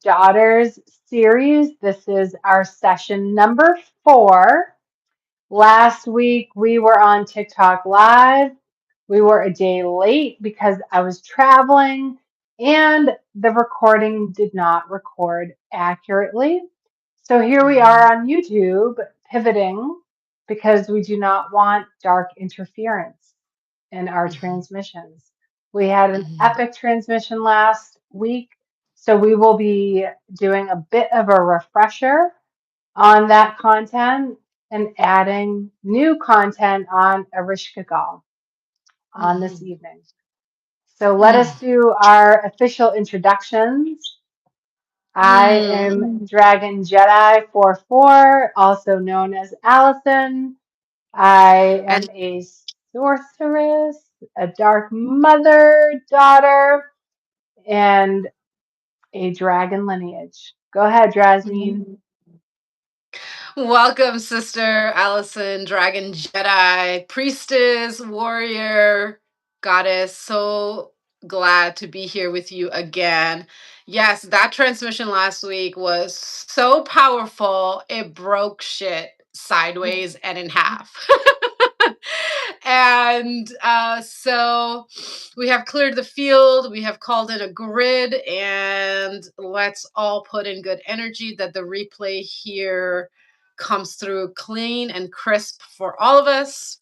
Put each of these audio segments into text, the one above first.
Daughters series. This is our session number 4. Last week we were on TikTok Live. We were a day late because I was traveling and the recording did not record accurately. So here we are on YouTube pivoting because we do not want dark interference in our transmissions. We had an epic transmission last week, so we will be doing a bit of a refresher on that content and adding new content on Ereshkigal on this evening. So let us do our official introductions. I am Dragon Jedi 44, also known as Allison. I am And a sorceress, a dark mother, daughter, and a dragon lineage. Go ahead, Drasmin. welcome, Sister Allison, Dragon Jedi, Priestess, Warrior, Goddess. So glad to be here with you again. Yes, that transmission last week was so powerful, it broke shit sideways and in half. And so we have cleared the field, we have called in a grid, and let's all put in good energy that the replay here comes through clean and crisp for all of us.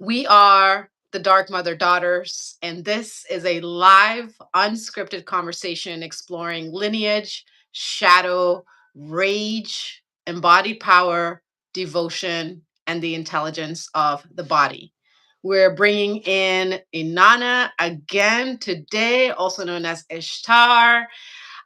We are the Dark Mother Daughters, and this is a live, unscripted conversation exploring lineage, shadow, rage, embodied power, devotion, and the intelligence of the body. We're bringing in Innana again today, also known as Ishtar.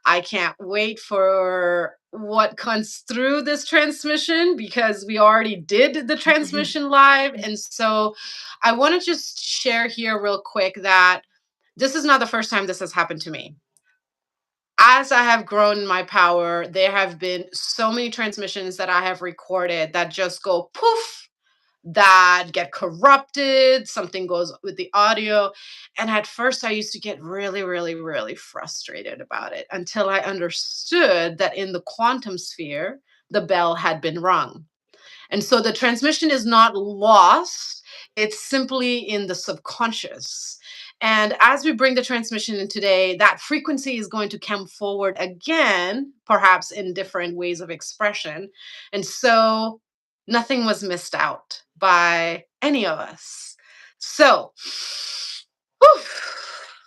I can't wait for what comes through this transmission because we already did the transmission live. And so I want to just share here real quick that this is not the first time this has happened to me. As I have grown in my power, there have been so many transmissions that I have recorded that just go poof, that get corrupted, something goes with the audio. And at first, I used to get really, really, really frustrated about it until I understood that in the quantum sphere, the bell had been rung. And so the transmission is not lost, it's simply in the subconscious. And as we bring the transmission in today, that frequency is going to come forward again, perhaps in different ways of expression. And so nothing was missed out by any of us. So whew,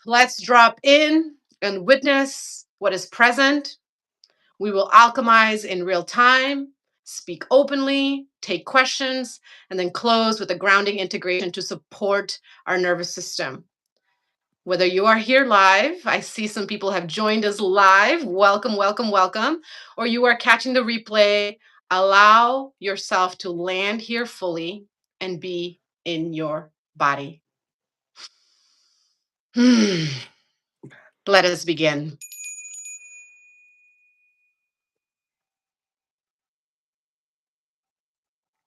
let's drop in and witness what is present. We will alchemize in real time, speak openly, take questions, and then close with a grounding integration to support our nervous system. Whether you are here live, I see some people have joined us live. Welcome, welcome, welcome. Or you are catching the replay, allow yourself to land here fully and be in your body. Let us begin.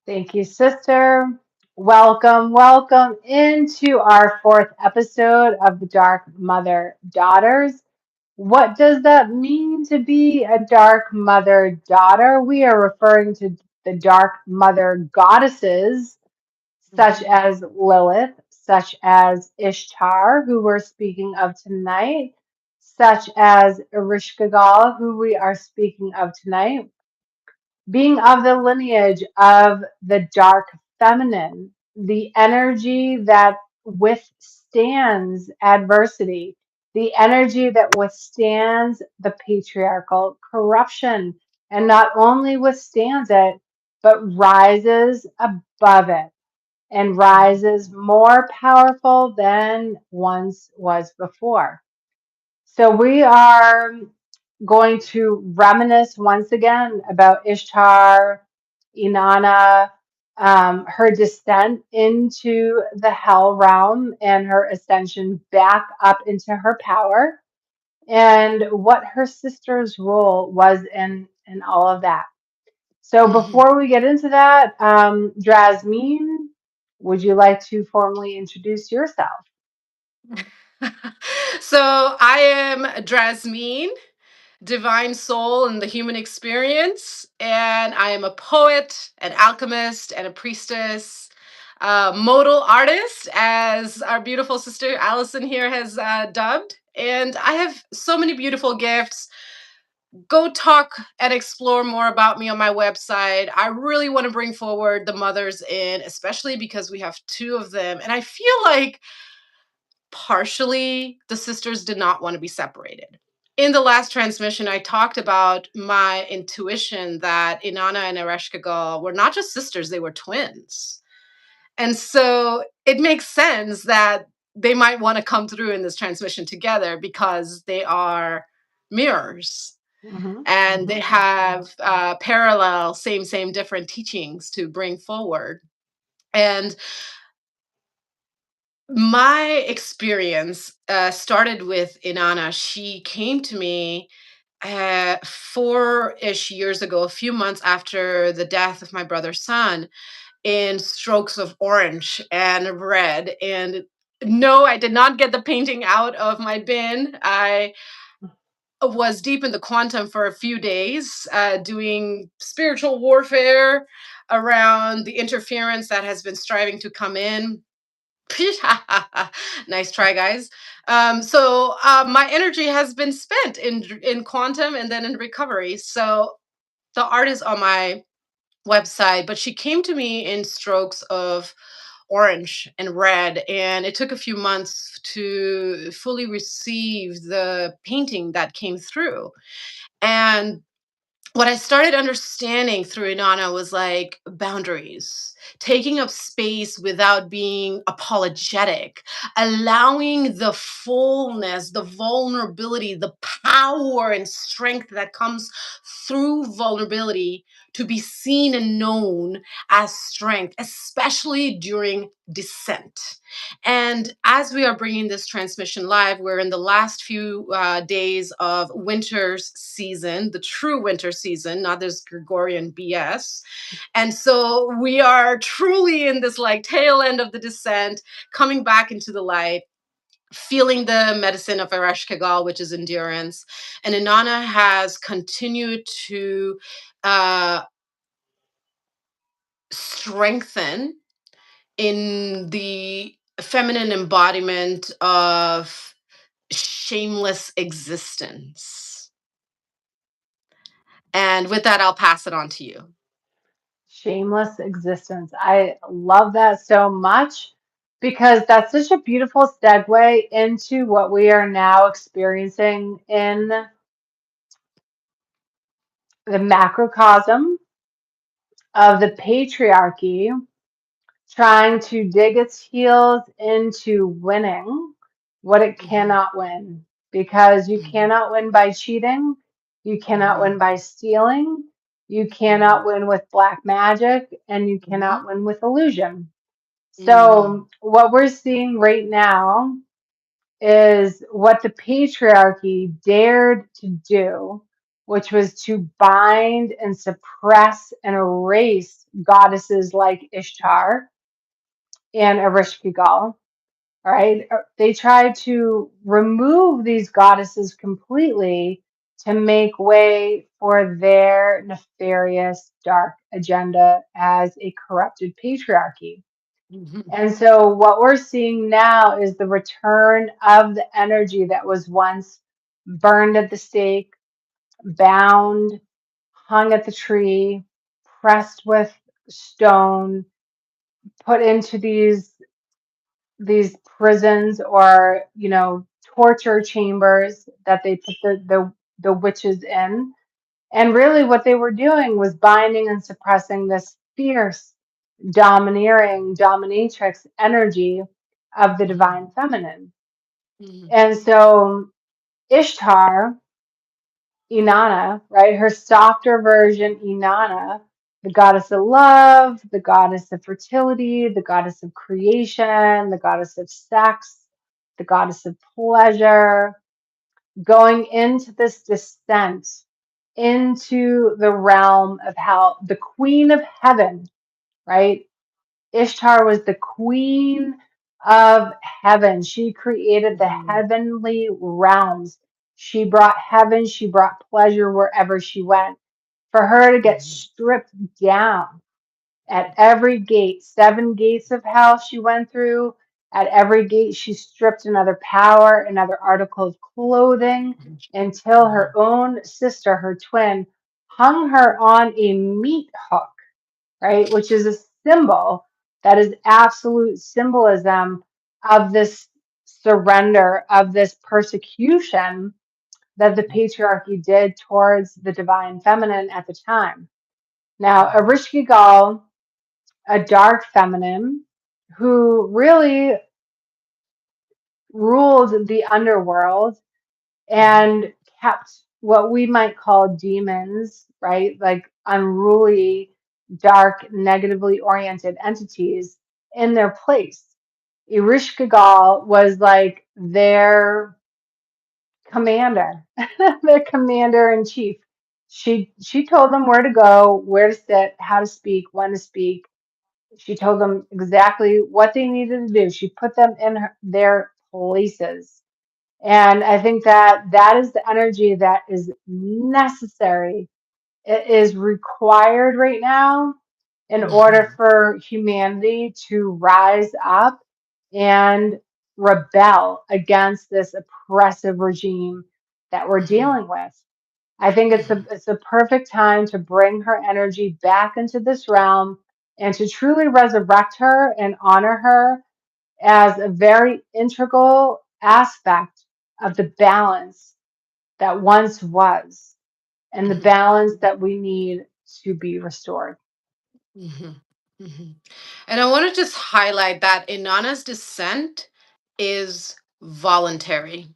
Thank you, sister. Welcome, welcome into our 4th episode of the Dark Mother Daughters. What does that mean to be a Dark Mother Daughter? We are referring to the Dark Mother goddesses, such as Lilith, such as Ishtar, who we're speaking of tonight, such as Ereshkigal, who we are speaking of tonight, being of the lineage of the dark feminine, the energy that withstands adversity, the energy that withstands the patriarchal corruption, and not only withstands it, but rises above it and rises more powerful than once was before. So we are going to reminisce once again about Ishtar, Innana, her descent into the hell realm and her ascension back up into her power, and what her sister's role was in all of that. So before we get into that, Drasmin, would you like to formally introduce yourself? So I am Drasmin. divine soul in the human experience. And I am a poet, an alchemist, and a priestess, modal artist, as our beautiful sister Allison here has dubbed. And I have so many beautiful gifts. Go talk and explore more about me on my website. I really want to bring forward the mothers in, especially because we have two of them. And I feel like partially the sisters did not want to be separated. In the last transmission, I talked about my intuition that Inanna and Ereshkigal were not just sisters, they were twins. And so it makes sense that they might want to come through in this transmission together because they are mirrors Mhm. and they have parallel, same, different teachings to bring forward. And my experience started with Inanna. She came to me 4-ish years ago, a few months after the death of my brother's son, in strokes of orange and red. And no, I did not get the painting out of my bin. I was deep in the quantum for a few days, doing spiritual warfare around the interference that has been striving to come in. Nice try, guys. So my energy has been spent in quantum and then in recovery. So the art is on my website, but she came to me in strokes of orange and red, and it took a few months to fully receive the painting that came through. And what I started understanding through Inanna was like boundaries, taking up space without being apologetic, allowing the fullness, the vulnerability, the power and strength that comes through vulnerability to be seen and known as strength, especially during descent. And as we are bringing this transmission live, we're in the last few days of winter's season, the true winter season, not this Gregorian BS. And so we are truly in this like tail end of the descent, coming back into the light, feeling the medicine of Ereshkigal, which is endurance. And Inanna has continued to uh, strengthen in the feminine embodiment of shameless existence. And with that, I'll pass it on to you. Shameless existence. I love that so much because that's such a beautiful segue into what we are now experiencing in the macrocosm of the patriarchy trying to dig its heels into winning what it Mhm, cannot win. Because you mhm, cannot win by cheating, you cannot win mhm, by stealing, you mhm, cannot win with black magic, and you cannot mhm, win with illusion. mhm, So, what we're seeing right now is what the patriarchy dared to do, which was to bind and suppress and erase goddesses like Ishtar and Ereshkigal. Right? They tried to remove these goddesses completely to make way for their nefarious dark agenda as a corrupted patriarchy. mhm, And so, what we're seeing now is the return of the energy that was once burned at the stake, bound, hung at the tree, pressed with stone, put into these prisons or torture chambers that they put the witches in. And really, what they were doing was binding and suppressing this fierce, domineering, dominatrix energy of the divine feminine. mhm, And so Ishtar, Inanna, right, her softer version, Inanna, the goddess of love, the goddess of fertility, the goddess of creation, the goddess of sex, the goddess of pleasure, going into this descent into the realm of hell, the queen of heaven, right? Ishtar was the queen of heaven. She created the mhm, heavenly realms. She brought heaven, she brought pleasure wherever she went. For her to get Mhm. stripped down at every gate, 7 gates of hell she went through. At every gate, she stripped another power, another article of clothing, until her Mhm. own sister, her twin, hung her on a meat hook, right? Which is a symbol that is absolute symbolism of this surrender, of this persecution that the patriarchy did towards the divine feminine at the time. Now, Ereshkigal, a dark feminine who really ruled the underworld Mhm. and kept what we might call demons, right? Like unruly, dark, negatively oriented entities in their place. Ereshkigal was like their commander, their commander in chief. She told them where to go, where to sit, how to speak, when to speak. She told them exactly what they needed to do. She put them in their places. And I think that that is the energy that is necessary. It is required right now in order Mhm. for humanity to rise up and rebel against this oppressive regime that we're Mhm. dealing with. I think Mhm. it's a perfect time to bring her energy back into this realm and to truly resurrect her and honor her as a very integral aspect of the balance that once was and the Mhm. balance that we need to be restored. Mhm. Mhm. And I want to just highlight that Inanna's descent is voluntary.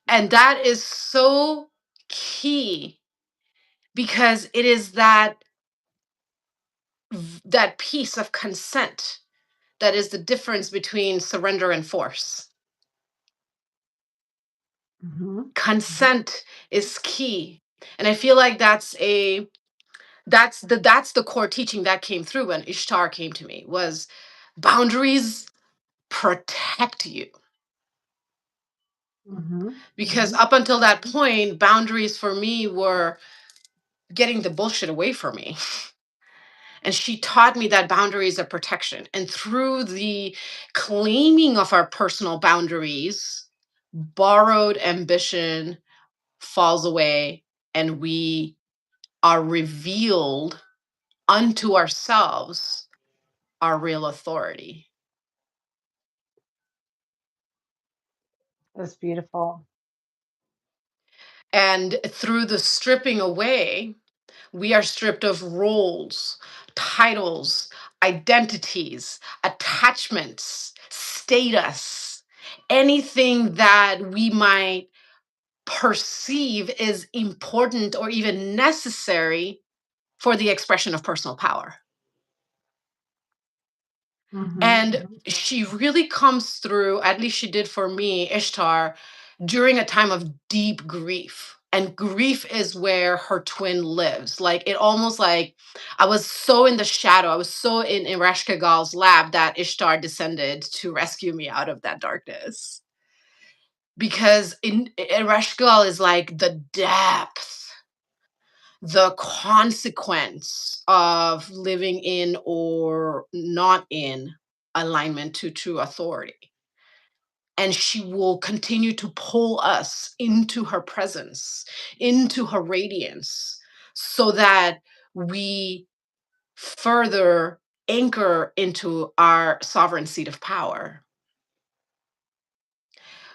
And that is so key because it is that piece of consent that is the difference between surrender and force. Mhm. Consent is key. And I feel like that's the core teaching that came through when Ishtar came to me was boundaries protect you. Mhm. Because up until that point, boundaries for me were getting the bullshit away from me. And she taught me that boundaries are protection. And through the claiming of our personal boundaries, borrowed ambition falls away and we are revealed unto ourselves our real authority. That's beautiful. And through the stripping away, we are stripped of roles, titles, identities, attachments, status, anything that we might perceive is important or even necessary for the expression of personal power. Mhm. And she really comes through, at least she did for me, Ishtar, during a time of deep grief. And grief is where her twin lives. Like it almost like I was so in the shadow. I was so in Ereshkigal's lab that Ishtar descended to rescue me out of that darkness. Because in Ereshkigal is like the depth, the consequence of living in or not in alignment to true authority. And she will continue to pull us into her presence, into her radiance, so that we further anchor into our sovereign seat of power.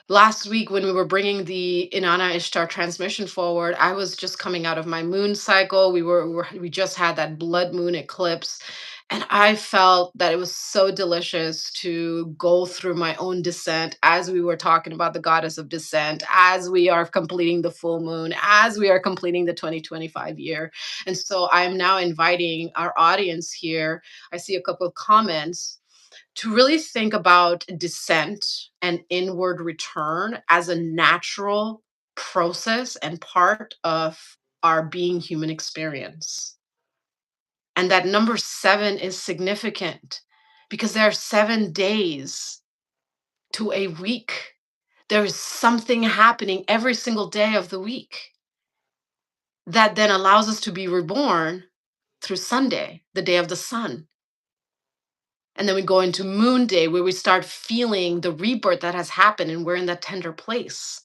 Last week when we were bringing the Inanna Ishtar transmission forward, I was just coming out of my moon cycle. We just had that blood moon eclipse, and I felt that it was so delicious to go through my own descent as we were talking about the goddess of descent, as we are completing the full moon, as we are completing the 2025 year. And so I'm now inviting our audience here. I see a couple of comments to really think about descent and inward return as a natural process and part of our being human experience. And that number 7 is significant because there are 7 days to a week. there is something happening every single day of the week that then allows us to be reborn through Sunday, the day of the sun. And then we go into Moon Day where we start feeling the rebirth that has happened and we're in that tender place.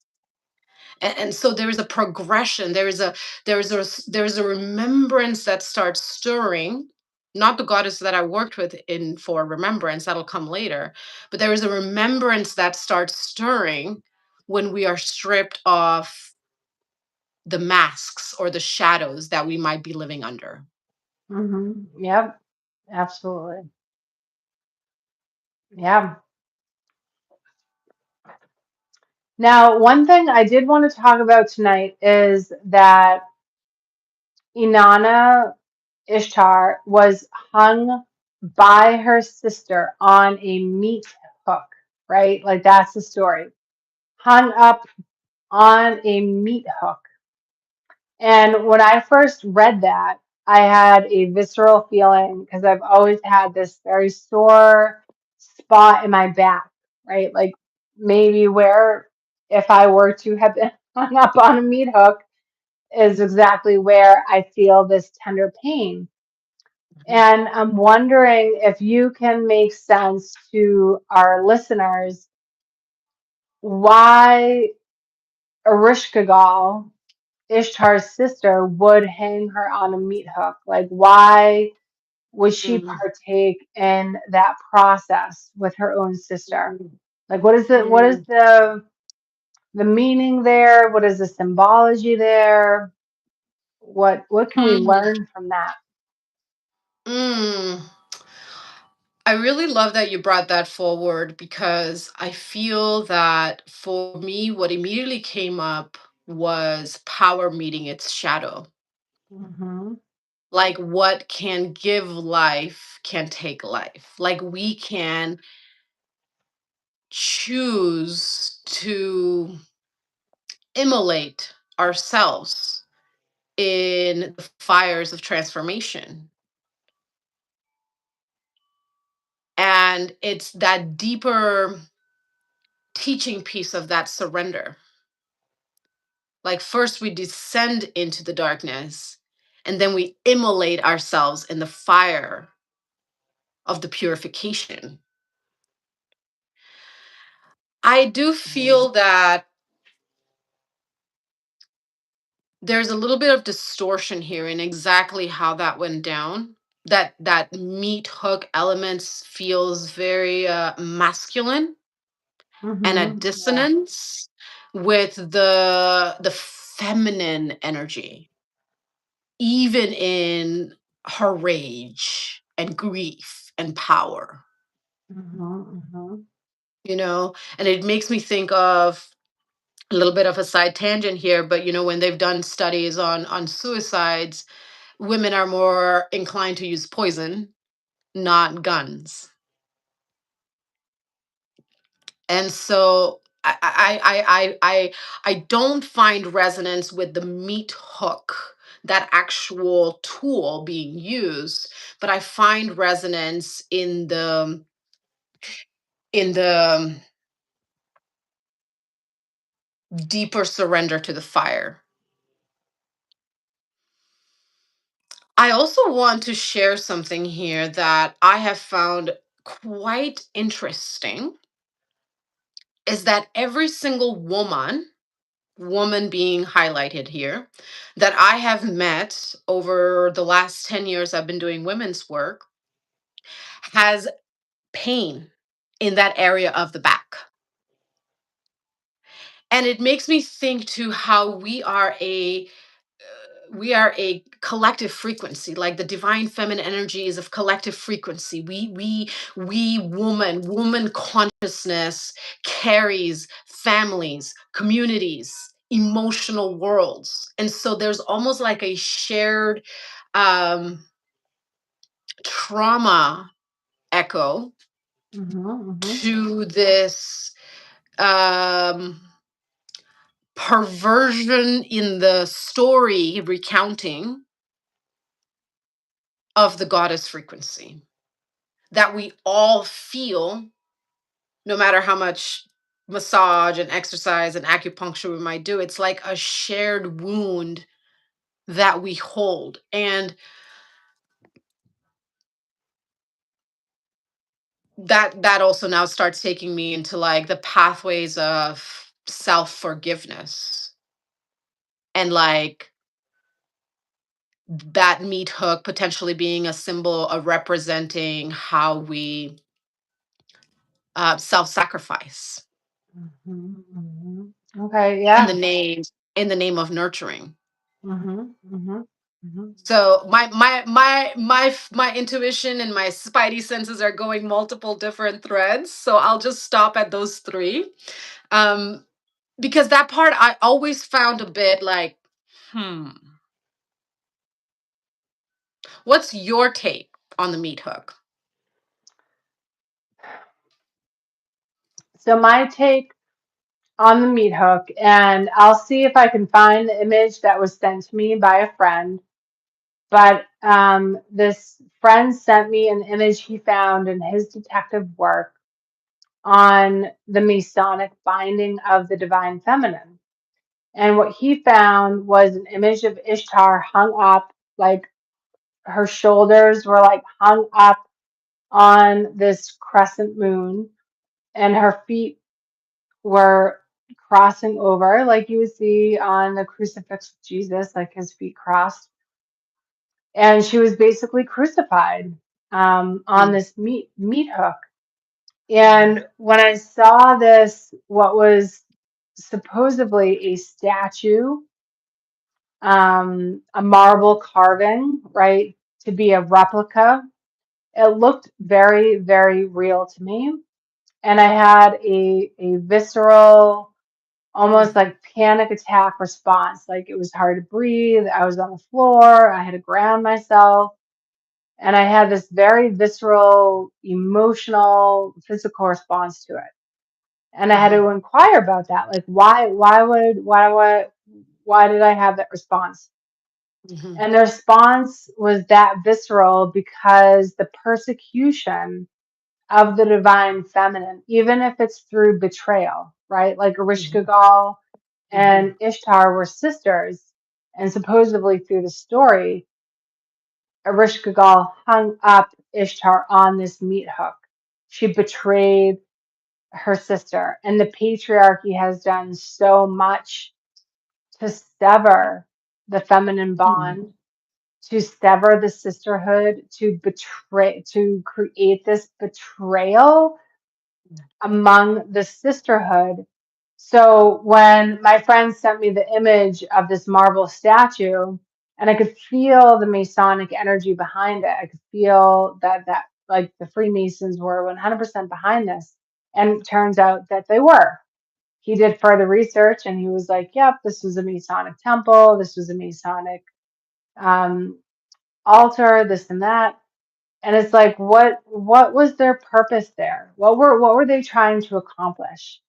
And so there is a progression. There is a remembrance that starts stirring. Not the goddess that I worked with in for remembrance, that'll come later, but there is a remembrance that starts stirring when we are stripped of the masks or the shadows that we might be living under. Yep. Absolutely. Yeah. Now, one thing I did want to talk about tonight is that Inanna Ishtar was hung by her sister on a meat hook, right? Like that's the story. Hung up on a meat hook. And when I first read that, I had a visceral feeling because I've always had this very sore spot in my back, right? Like maybe where if I were to have been hung up on a meat hook is exactly where I feel this tender pain. And I'm wondering if you can make sense to our listeners why Ereshkigal, Ishtar's sister, would hang her on a meat hook. Like, why would she Mm, partake in that process with her own sister? mm, Like, what is mm, the meaning there? What is the symbology there? What can we mm, learn from that? mm. I really love that you brought that forward because I feel that for me, what immediately came up was power meeting its shadow. Mm-hmm. Like what can give life can take life. Like we can choose to immolate ourselves in the fires of transformation. And it's that deeper teaching piece of that surrender. Like first we descend into the darkness and then we immolate ourselves in the fire of the purification. I do feel that there's a little bit of distortion here in exactly how that went down. That meat hook elements feels very masculine and a Mm-hmm. Yeah. dissonance with the feminine energy, even in her rage and grief and power, Mm-hmm. Mm-hmm. and it makes me think of a little bit of a side tangent here, but when they've done studies on suicides, women are more inclined to use poison, not guns. And so I don't find resonance with the meat hook, that actual tool being used, but I find resonance in the deeper surrender to the fire. I also want to share something here that I have found quite interesting is that every single woman being highlighted here, that I have met over the last 10 years I've been doing women's work, has pain in that area of the back. And it makes me think to how we are a collective frequency. Like the divine feminine energy is of collective frequency. We woman consciousness carries families, communities, emotional worlds, and so there's almost like a shared um trauma echo Mm-hmm. Mm-hmm. to this um perversion in the story recounting of the goddess frequency that we all feel, no matter how much. massage and exercise and acupuncture we might do, it's like a shared wound that we hold. And that also now starts taking me into like the pathways of self-forgiveness, and like that meat hook potentially being a symbol of representing how we self-sacrifice Mhm, mhm. Okay, in the yeah. name in the name of nurturing. Mhm, mhm, mhm, So my intuition and my spidey senses are going multiple different threads. So I'll just stop at those three. Um, because that part I always found a bit like, hmm, what's your take on the meat hook? So my take on the meat hook, and I'll see if I can find the image that was sent to me by a friend. But this friend sent me an image he found in his detective work on the Masonic binding of the divine feminine. And what he found was an image of Ishtar hung up, like her shoulders were like hung up on this crescent moon, and her feet were crossing over, like you would see on the crucifix of Jesus, like his feet crossed. And she was basically crucified on Mm, this meat hook. mhm, And when I saw this, what was supposedly a statue, a marble carving, right, to be a replica, it looked very, very real to me. And I had a visceral, almost mm, like panic attack response. Like it was hard to breathe. I was on the floor. I had to ground myself. And I had this very visceral, emotional, physical response to it. And I had mhm, to inquire about that. Like why did I have that response? mhm, And the response was that visceral because the persecution of the divine feminine, even if it's through betrayal, right? Like mhm, Ereshkigal mhm, and Ishtar were sisters, and supposedly through the story, Ereshkigal hung up Ishtar on this meat hook. She betrayed her sister, and the patriarchy has done so much to sever the feminine mhm, bond, to sever the sisterhood, to create this betrayal among the sisterhood. So when my friend sent me the image of this marble statue, and I could feel the Masonic energy behind it, I could feel that like the Freemasons were 100% behind this, and it turns out that they were. He did further research, and he was like, "Yep, this was a Masonic temple. This was a Masonic um, altar. This and that." And it's like, what was their purpose there? What were they trying to accomplish?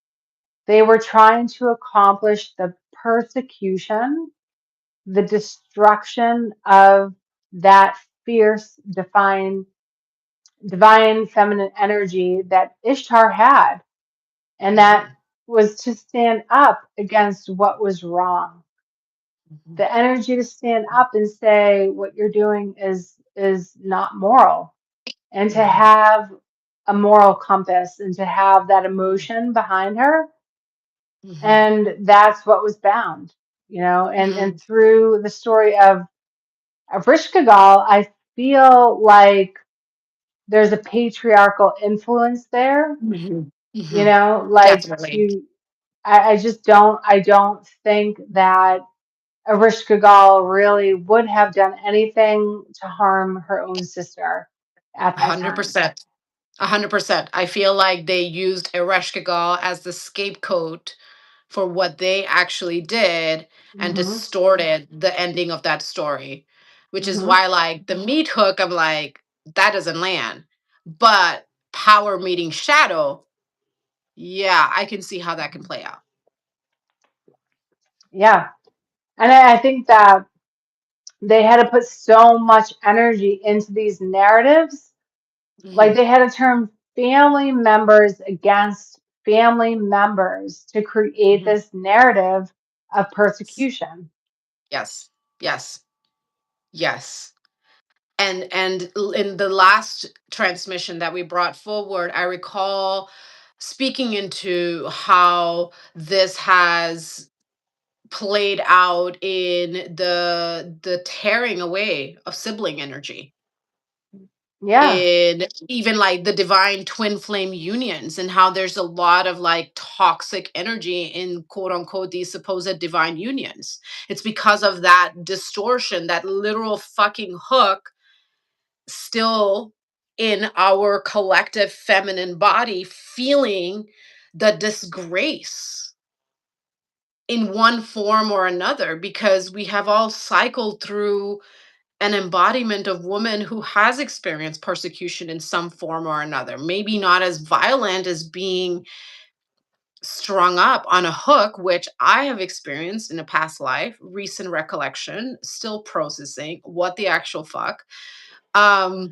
They were trying to accomplish the persecution, the destruction of that fierce, divine feminine energy that Ishtar had, and that mhm, was to stand up against what was wrong. mhm, The energy to stand up and say what you're doing is not moral, and to mhm, have a moral compass and to have that emotion behind her. mhm, And that's what was bound, and mhm, through the story of Rishkagal, I feel like there's a patriarchal influence there, mhm, you mhm. know, like Definitely. to I don't think that Ereshkigal really would have done anything to harm her own sister at that time. 100%. 100%. I feel like they used Ereshkigal as the scapegoat for what they actually did and Hmm. distorted the ending of that story, which is Hmm. why, like, the meat hook, I'm like, that doesn't land. But power meeting shadow, yeah, I can see how that can play out. Yeah. And I think that they had to put so much energy into these narratives. Like Mhm, they had to turn family members against family members to create Mhm. this narrative of persecution. Yes. Yes. Yes. And in the last transmission that we brought forward, I recall speaking into how this has played out in the tearing away of sibling energy, Yeah. in even like the divine twin flame unions, and how there's a lot of like toxic energy in quote unquote these supposed divine unions. It's because of that distortion, that literal fucking hook still in our collective feminine body, feeling the disgrace in one form or another, because we have all cycled through an embodiment of woman who has experienced persecution in some form or another. Maybe not as violent as being strung up on a hook, which I have experienced in a past life, recent recollection, still processing what the actual fuck. Um,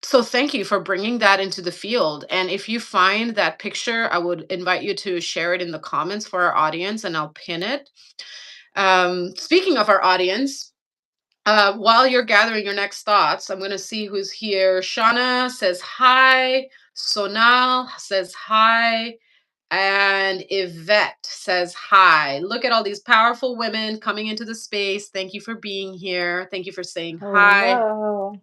so thank you for bringing that into the field. And if you find that picture, I would invite you to share it in the comments for our audience, and I'll pin it. Speaking of our audience, while you're gathering your next thoughts, I'm going to see who's here. Shauna says hi. Sonal says hi. And Yvette says hi. Look at all these powerful women coming into the space. Thank you for being here. Thank you for saying hi. Hello.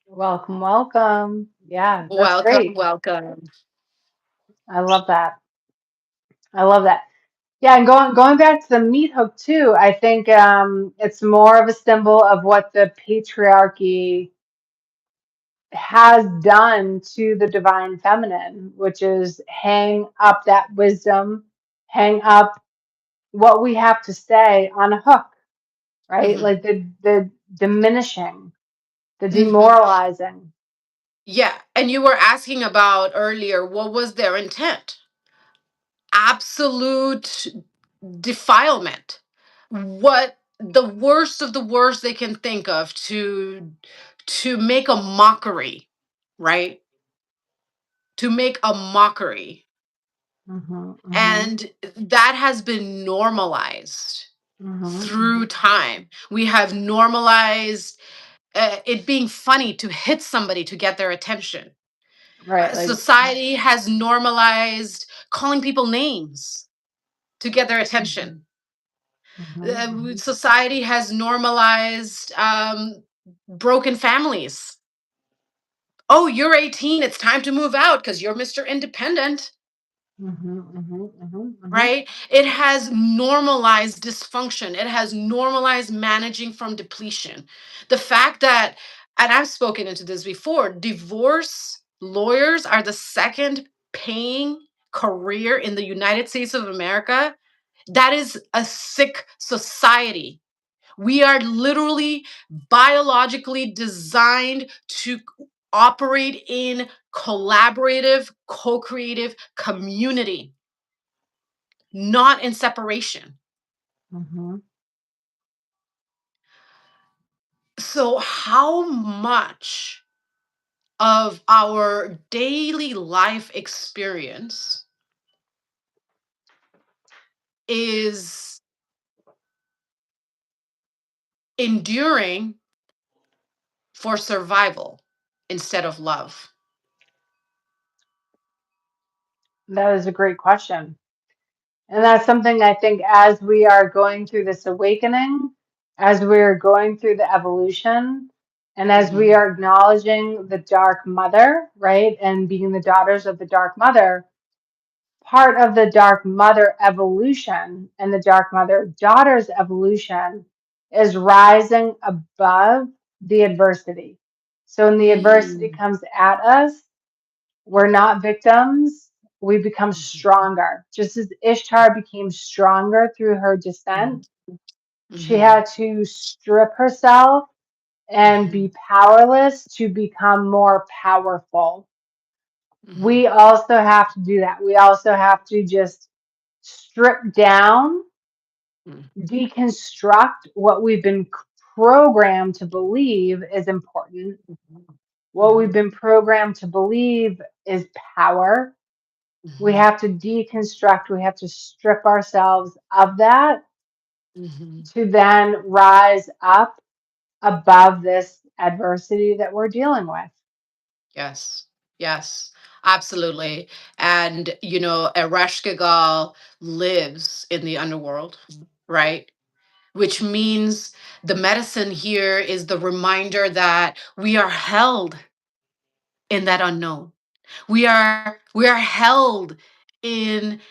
Welcome, welcome. Yeah, that's Welcome, great. welcome. I love that. I love that. Yeah, and going back to the meat hook too, I think it's more of a symbol of what the patriarchy has done to the divine feminine, which is hang up that wisdom, hang up what we have to say on a hook, right? Hmm. Like the diminishing, the Hmm. demoralizing. Yeah. And you were asking about earlier, what was their intent? Absolute defilement. What the worst of the worst they can think of, to make a mockery, right? To make a mockery. Hmm, hmm, And that has been normalized hmm, through time. We have normalized it being funny to hit somebody to get their attention. right, like, Society has normalized calling people names to get their attention. hmm, hmm, Society has normalized broken families. Oh, you're 18, it's time to move out because you're Mr. Independent. hmm, hmm, hmm, hmm, Right? It has normalized dysfunction. It has normalized managing from depletion. The fact that, and I've spoken into this before, divorce lawyers are the second paying career in the United States of America. That is a sick society. We are literally biologically designed to operate in collaborative, co creative community, not in separation. hmm. So, how much of our daily life experience is enduring for survival instead of love? That is a great question. And that's something I think as we are going through this awakening, as we're going through the evolution, and as we Mhm, are acknowledging the Dark Mother, right, and being the daughters of the Dark Mother, part of the Dark Mother evolution and the Dark Mother daughters evolution is rising above the adversity. So when the adversity mm, comes at us, we're not victims. We become mhm, stronger. Just as Ishtar became stronger through her mhm, descent, she mhm, had to strip herself and mhm, be powerless to become more powerful. mhm, We also have to do that. We also have to just strip down, mhm, deconstruct what we've been programmed to believe is important, What we've Mhm. been programmed to believe is power. We Mhm. have to deconstruct, we have to strip ourselves of that Mhm. to then rise up above this adversity that we're dealing with. Yes. Yes. Absolutely. And Ereshkigal lives in the underworld, right? Which means the medicine here is the reminder that we are held in that unknown. We are held in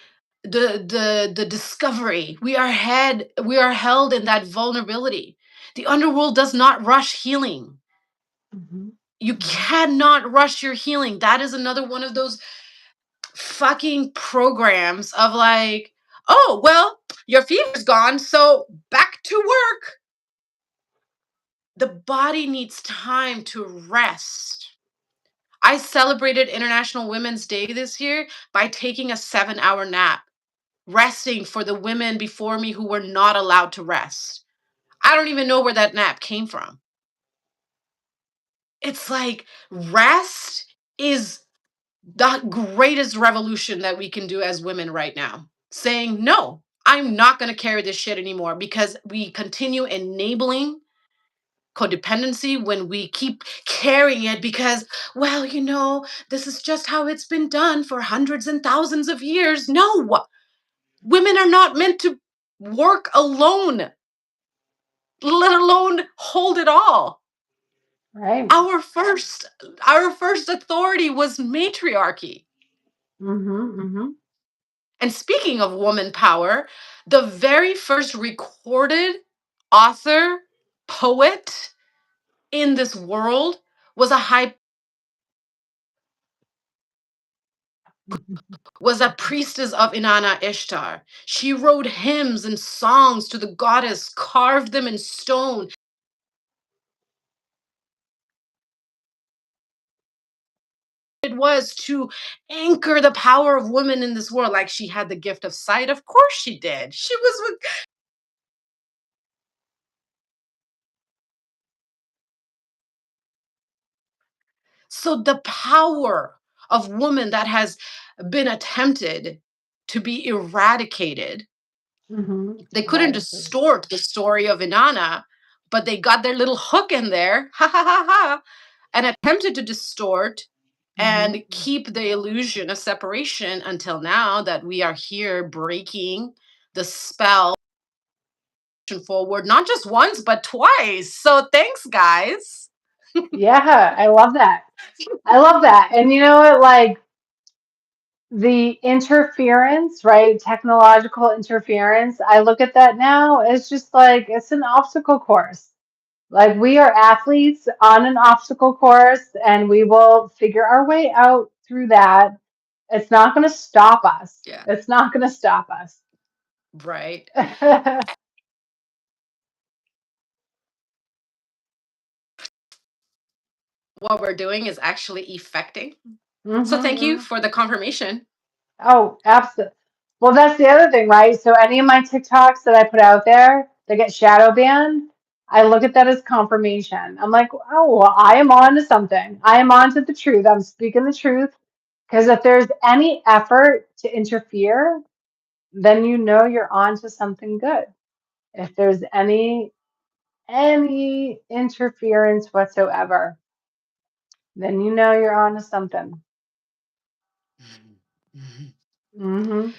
the discovery. We are held in that vulnerability. The underworld does not rush healing. Mhm. You Mhm. cannot rush your healing. That is another one of those fucking programs of like, oh, well, your fever's gone, so back to work. The body needs time to rest. I celebrated International Women's Day this year by taking a 7-hour nap, resting for the women before me who were not allowed to rest. I don't even know where that nap came from. It's like rest is the greatest revolution that we can do as women right now. Saying, no, I'm not going to carry this shit anymore because we continue enabling codependency when we keep carrying it because, well, this is just how it's been done for hundreds and thousands of years. No, women are not meant to work alone, let alone hold it all. Right? Our first authority was matriarchy. Mhm. Mhm. And speaking of woman power, the very first recorded author, poet in this world was a priestess of Inanna Ishtar. She wrote hymns and songs to the goddess, carved them in stone. It was to anchor the power of women in this world. Like she had the gift of sight. Of course she did. She was with. So the power of woman that has been attempted to be eradicated. Mhm. They couldn't Eradicated. distort the story of Inanna, but they got their little hook in there, ha ha ha ha, and attempted to distort Mhm. and keep the illusion of separation until now that we are here breaking the spell forward, not just once, but twice. So thanks, guys. Yeah, I love that. I love that. And you know what? Like the interference, right? Technological interference. I look at that now as just like it's an obstacle course. Like we are athletes on an obstacle course and we will figure our way out through that. It's not going to stop us. Yeah, It's not going to stop us. right. What we're doing is actually effecting. So thank you Hmm. for the confirmation. Oh, absolutely. Well, that's the other thing, right? So any of my TikToks that I put out there that get shadow banned, I look at that as confirmation. I'm like, oh, well, I am on to something. I am on to the truth. I'm speaking the truth. Because if there's any effort to interfere, then you know you're on to something good. If there's any interference whatsoever, then you know you're on to something. Mhm. Hmm.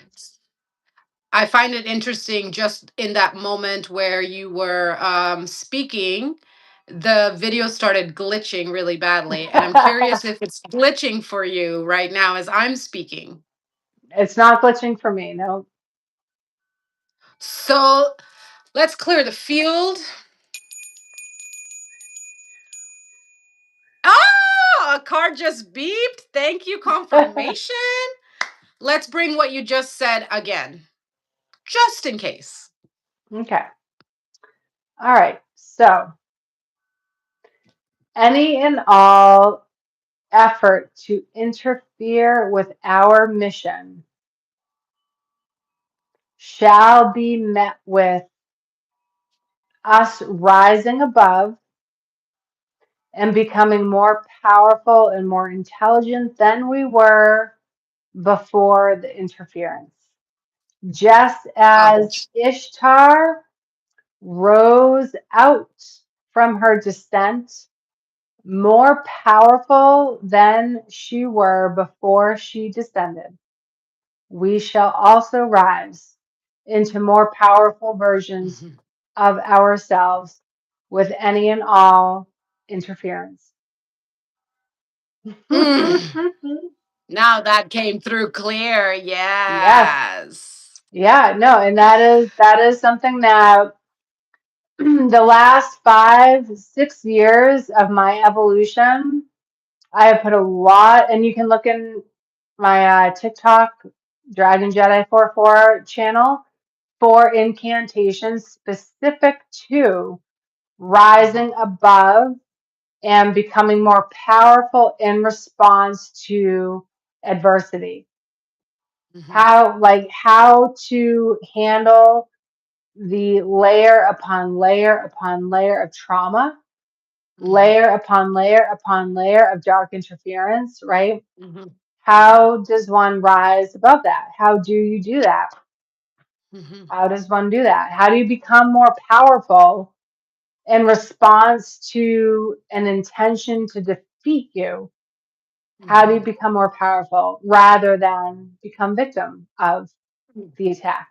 I find it interesting just in that moment where you were speaking, the video started glitching really badly. And I'm curious if it's glitching for you right now as I'm speaking. It's not glitching for me. No. So let's clear the field. Oh, a card just beeped. Thank you, confirmation. Let's bring what you just said again, just in case. Okay. All right. So, any and all effort to interfere with our mission shall be met with us rising above and becoming more powerful and more intelligent than we were before the interference. Just as Ouch. Ishtar rose out from her descent more powerful than she were before she descended, we shall also rise into more powerful versions Mhm. of ourselves with any and all interference. Mm. Now that came through clear. Yes. Yes. Yeah, no, and that is something that the last 5, 6 years of my evolution, I have put a lot, and you can look in my TikTok DragonJedi44 channel for incantations specific to Mhm. rising above and becoming more powerful in response to adversity. Mhm. How to handle the layer upon layer upon layer of trauma, Mhm. layer upon layer upon layer of dark interference, right? Mhm. Mhm. How does one rise above that? How do you do that? Mhm. How does one do that? How do you become more powerful in response to an intention to defeat you? How do you Mhm. become more powerful rather than become victim of the attack?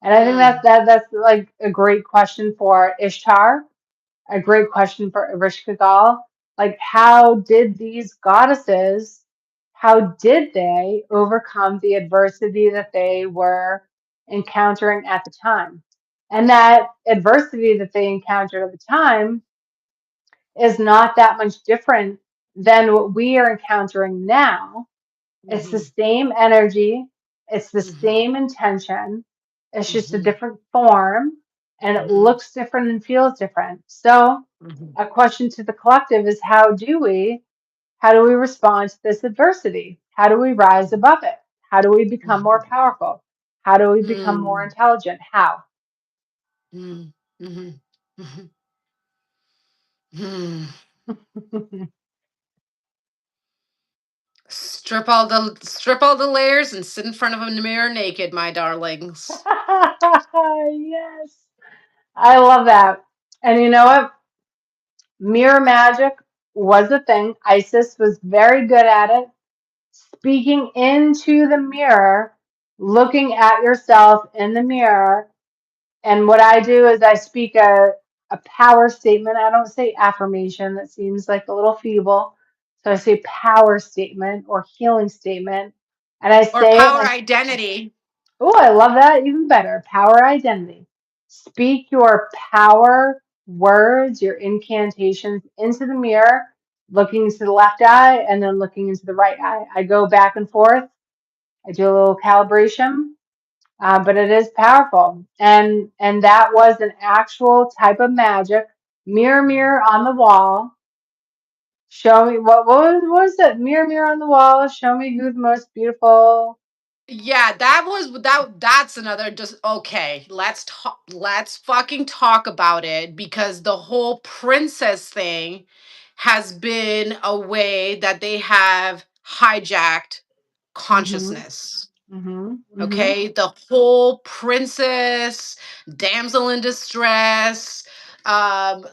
And I think Mm. that's like a great question for Ishtar, a great question for Ereshkigal. Like, how did these goddesses, how did they overcome the adversity that they were encountering at the time? And that adversity that they encountered at the time is not that much different than what we are encountering now. It's the Mhm. same energy, it's the Mhm. same intention, it's just a Mhm. different form, and it Mhm. looks different and feels different. So, Mhm. a question to the collective is how do we respond to this adversity? How do we rise Mhm. above it? How do we become more Mhm. powerful? How do we become more Mm. intelligent? How? Mm. Mhm. Mhm. Hmm. Strip all the layers and sit in front of a mirror naked, my darlings. Yes. I love that. And you know what? Mirror magic was a thing. Isis was very good at it. Speaking into the mirror, looking at yourself in the mirror. And what I do is I speak a power statement. I don't say affirmation. That seems like a little feeble. So I say power statement or healing statement. And I Or say it power like, identity. oh, I love that even better. Power identity. Speak your power words, your incantations into the mirror, looking into the left eye and then looking into the right eye. I go back and forth. I do a little calibration, but it is powerful. And that was an actual type of magic. Mirror, mirror on the wall. Show me what was it? Mirror, mirror on the wall. Show me who's the most beautiful. Yeah, that's another just okay. Let's fucking talk about it because the whole princess thing has been a way that they have hijacked Mm-hmm. consciousness. Mm-hmm. Mm-hmm. Okay, the whole princess, damsel in distress,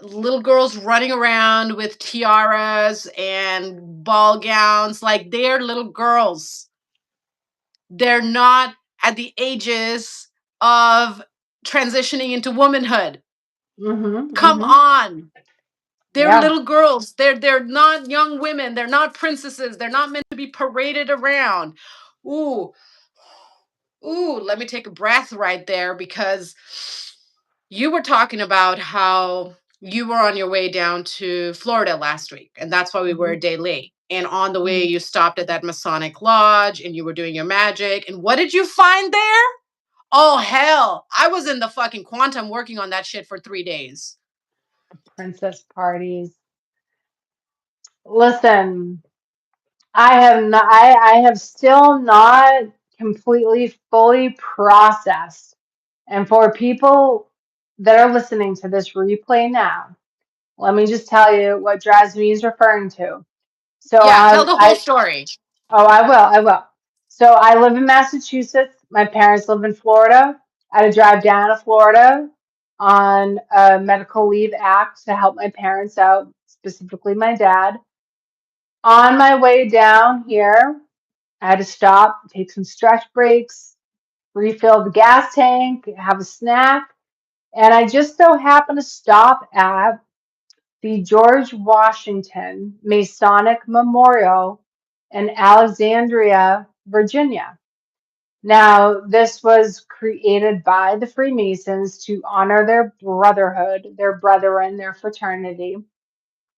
little girls running around with tiaras and ball gowns like they're little girls. They're not at the ages of transitioning into womanhood. Mm-hmm. Come Mm-hmm. on. They're Yeah. little girls. They're not young women. They're not princesses. They're not meant to be paraded around. Ooh, ooh, let me take a breath right there because you were talking about how you were on your way down to Florida last week, and that's why we were Mm-hmm. a day late. And on the way, Mm-hmm. you stopped at that Masonic lodge and you were doing your magic. And what did you find there? Oh, hell. I was in the fucking quantum working on that shit for 3 days. Princess parties. Listen, I have still not completely fully processed. And for people that are listening to this replay now, let me just tell you what Drasmin is referring to. So Yeah, tell the whole story. I will. So I live in Massachusetts. My parents live in Florida. I had to drive down to Florida on a medical leave act to help my parents out, specifically my dad. On my way down here, I had to stop, take some stretch breaks, refill the gas tank, have a snack, and I just so happened to stop at the George Washington Masonic Memorial in Alexandria, Virginia. Now, this was created by the Freemasons to honor their brotherhood, their brethren, their fraternity,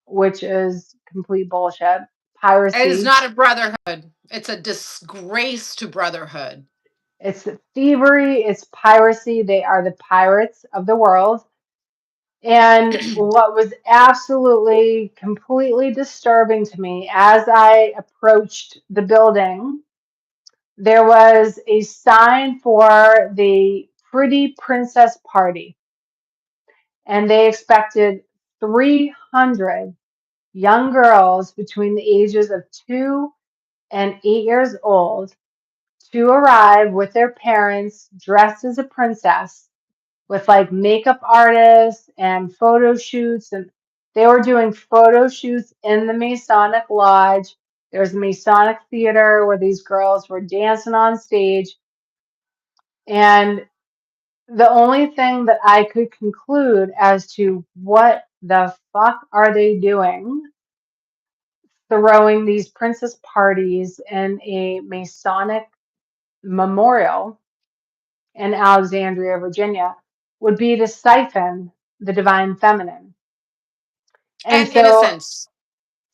which is complete bullshit. It is Piracy. not a brotherhood. It's a disgrace to brotherhood. It's thievery, it's piracy. They are the pirates of the world. And what was absolutely completely disturbing to me as I approached the building, there was a sign for the Pretty Princess Party, and they expected 300 young girls between the ages of 2 and 8 years old to arrive with their parents dressed as a princess with like makeup artists and photo shoots, and they were doing photo shoots in the Masonic Lodge. There's a Masonic theater where these girls were dancing on stage, and the only thing that I could conclude as to what the fuck are they doing throwing these princess parties in a Masonic memorial in Alexandria, Virginia, would be to siphon the divine feminine. And And so, innocence.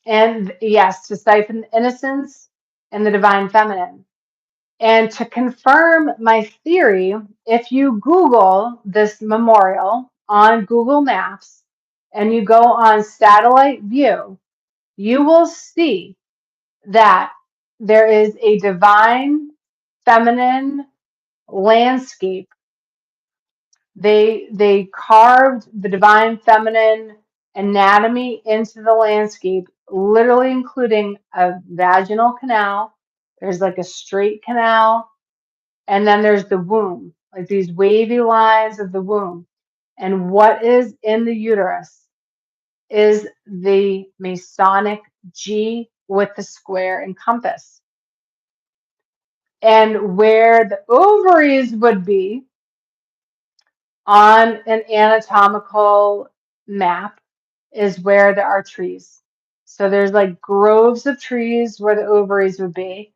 and yes, to siphon innocence and the divine feminine. And to confirm my theory, if you Google this memorial on Google Maps and you go on satellite view, you will see that there is a divine feminine landscape. They carved the divine feminine anatomy into the landscape, literally including a vaginal canal. There's like a straight canal, and then there's the womb, like these wavy lines of the womb. And what is in the uterus is the Masonic G with the square and compass. And where the ovaries would be on an anatomical map is where there are trees. So there's like groves of trees where the ovaries would be.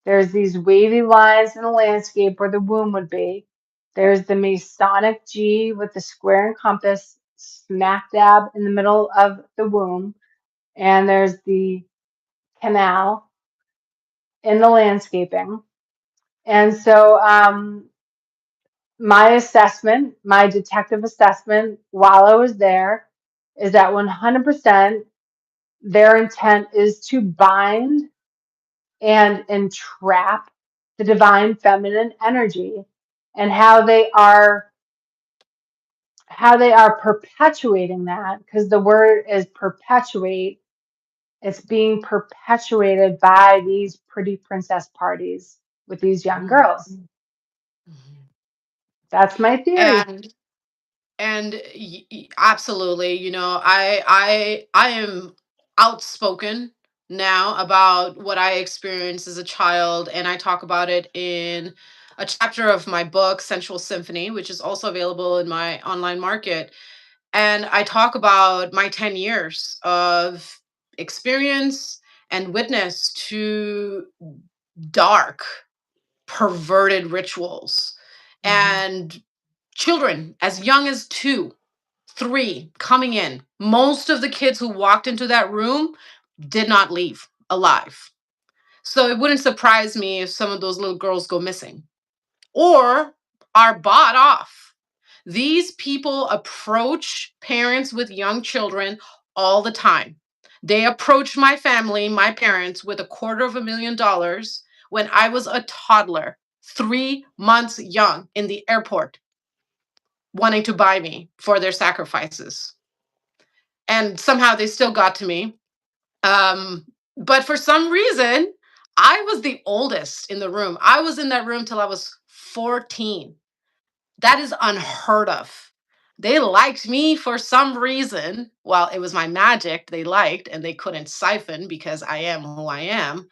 There's these wavy lines in the landscape where the womb would be. There's the Masonic G with the square and compass smack dab in the middle of the womb. And there's the canal in the landscaping. And so my assessment, my detective assessment while I was there is that 100% their intent is to bind and entrap the divine feminine energy, and how they are perpetuating that, because the word is perpetuate. It's being perpetuated by these pretty princess parties with these young Mhm. girls. That's my theory. And absolutely, I am outspoken now about what I experienced as a child, and I talk about it in a chapter of my book Sensual Symphony, which is also available in my online market. And I talk about my 10 years of experience and witness to dark, perverted rituals, Mhm. and children as young as 2, 3 coming in. Most of the kids who walked into that room did not leave alive. So it wouldn't surprise me if some of those little girls go missing or are bought off. These people approach parents with young children all the time. They approached my family, my parents, with $250,000 when I was a toddler, 3 months young, in the airport, wanting to buy me for their sacrifices. and somehow they still got to me. But for some reason, I was the oldest in the room. I was in that room till I was 14. That is unheard of. They liked me for some reason. Well, it was my magic they liked, and they couldn't siphon because I am who I am.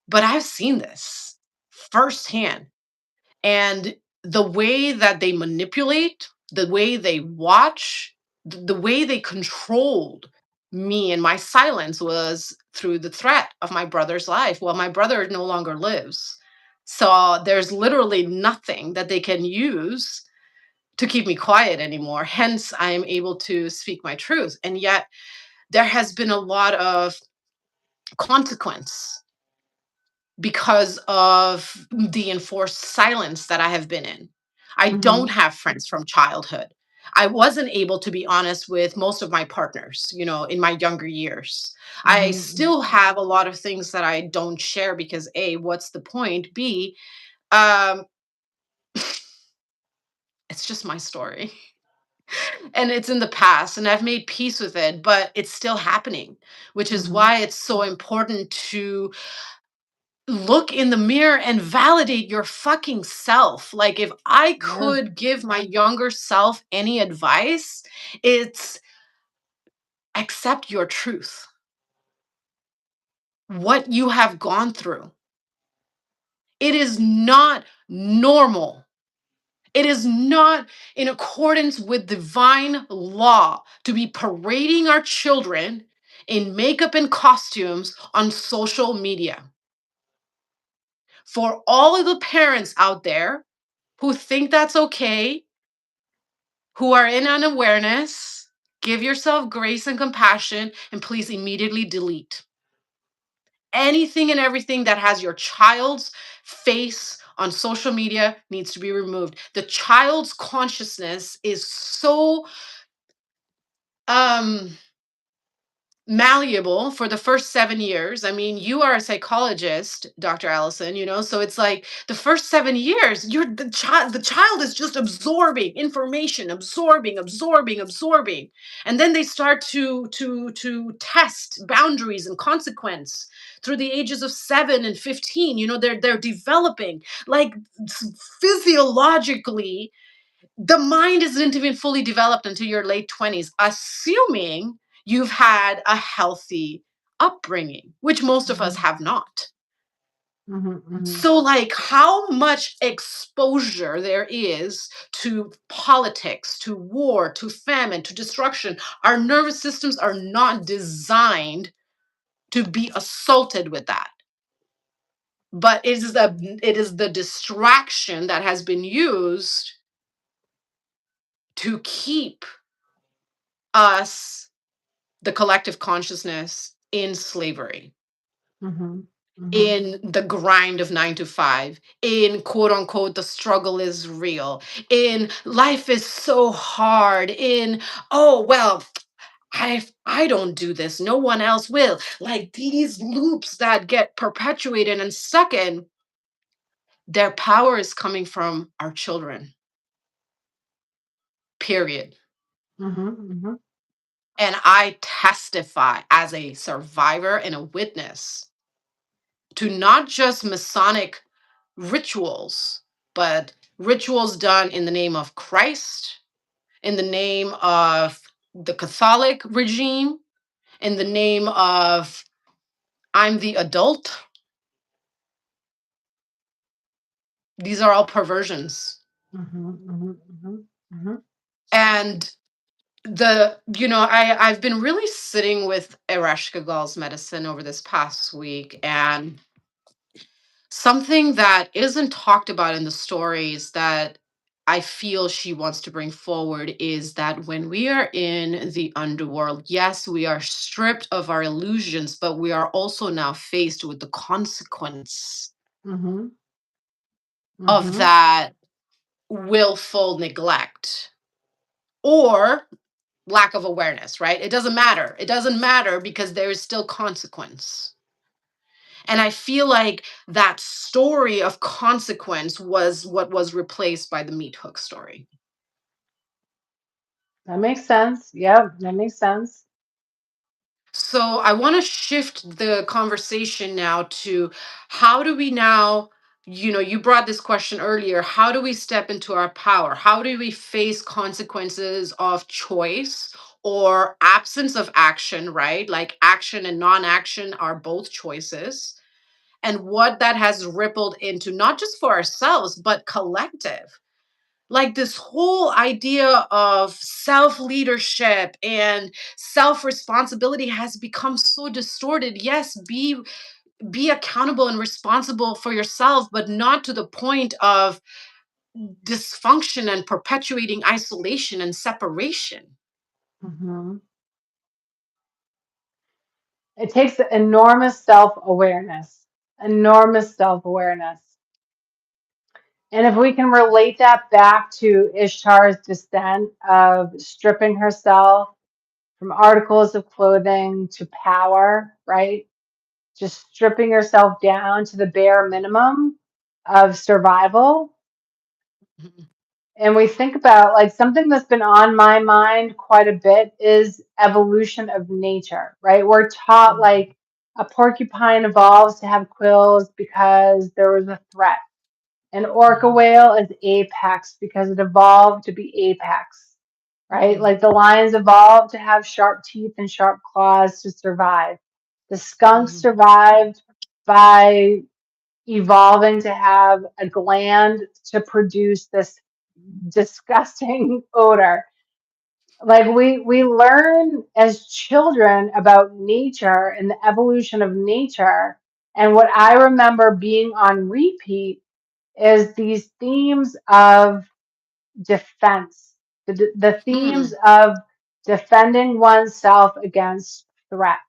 But I've seen this firsthand. And the way that they manipulate, the way they watch, the way they controlled me and my silence was through the threat of my brother's life. Well, my brother no longer lives. So there's literally nothing that they can use to keep me quiet anymore. Hence, I am able to speak my truth. And yet, there has been a lot of consequence because of the enforced silence that I have been in. I don't Mhm. have friends from childhood. I wasn't able to be honest with most of my partners, in my younger years. I Mhm. still have a lot of things that I don't share because A, what's the point? B, um, it's just my story. And it's in the past and I've made peace with it, but it's still happening, which is Mhm. why it's so important to look in the mirror and validate your fucking self. Like, if I Yeah. could give my younger self any advice, it's accept your truth, what you have gone through. It is not normal. It is not in accordance with divine law to be parading our children in makeup and costumes on social media. For all of the parents out there who think that's okay, who are in unawareness, give yourself grace and compassion, and please immediately delete anything and everything that has your child's face on social media needs to be removed. The child's consciousness is so um malleable for the first 7 years. I mean, you are a psychologist, Dr. Allison, so it's like the first 7 years, the child is just absorbing information, absorbing. And then they start to test boundaries and consequence through the ages of 7 and 15. They're developing like physiologically. The mind isn't even fully developed until your late 20s, assuming you've had a healthy upbringing, which most of us Mhm. have not. Mhm. Mhm. So, like, how much exposure there is to politics, to war, to famine, to destruction. Our nervous systems are not designed to be assaulted with that. But it is the distraction that has been used to keep us, the collective consciousness, in slavery, Mhm. Mhm. in the grind of 9 to 5, in quote unquote, the struggle is real, in life is so hard, in, oh, well, I don't do this, no one else will. Like these loops that get perpetuated and stuck in, their power is coming from our children, period. Mhm. Mhm. And I testify as a survivor and a witness to not just Masonic rituals, but rituals done in the name of Christ, in the name of the Catholic regime, in the name of I'm the adult. These are all perversions. Mhm. Mhm. Mhm. Mhm. And I've been really sitting with Ereshkigal's medicine over this past week, and something that isn't talked about in the stories that I feel she wants to bring forward is that when we are in the underworld, yes, we are stripped of our illusions, but we are also now faced with the consequence Mhm. of Mhm. that willful neglect or lack of awareness, right? It doesn't matter. It doesn't matter because there is still consequence. And I feel like that story of consequence was what was replaced by the meat hook story. That makes sense. Yep, that makes sense. So I want to shift the conversation now to how do we now, you brought this question earlier. How do we step into our power? How do we face consequences of choice or absence of action, right? Like action and non action are both choices. And what that has rippled into, not just for ourselves, but collective. Like this whole idea of self leadership and self responsibility has become so distorted. Yes, be accountable and responsible for yourself, but not to the point of dysfunction and perpetuating isolation and separation. Hmm. It takes enormous self-awareness, enormous self-awareness. And if we can relate that back to Ishtar's descent of stripping herself from articles of clothing to power, right? Just stripping herself down to the bare minimum of survival. Mhm. And we think about like something that's been on my mind quite a bit is evolution of nature, right? We're taught like a porcupine evolves to have quills because there was a threat. An orca Mhm. whale is apex because it evolved to be apex, right? Mhm. Like the lions evolved to have sharp teeth and sharp claws to survive. The skunk Mhm. survived by evolving to have a gland to produce this disgusting odor. Like we learn as children about nature and the evolution of nature. And what I remember being on repeat is these themes of defense, the themes Mhm. of defending oneself against threat.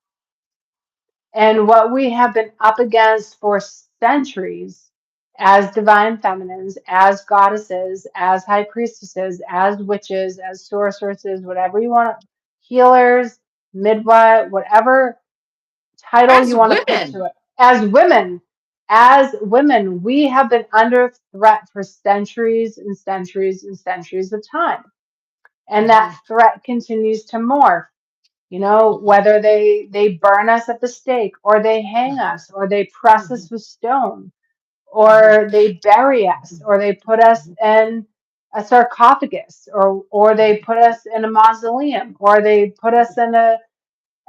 And what we have been up against for centuries as divine feminines, as goddesses, as high priestesses, as witches, as sorceresses, whatever you want, healers, midwife, whatever title As you want to put to women. it. As women, we have been under threat for centuries and centuries and centuries of time. And that Mhm. threat continues to morph, Mhm. whether they burn us at the stake or they hang us or they press us Mhm. with stone Mhm. or they bury us or they put us Mhm. in a sarcophagus or they put us in a mausoleum or they put us in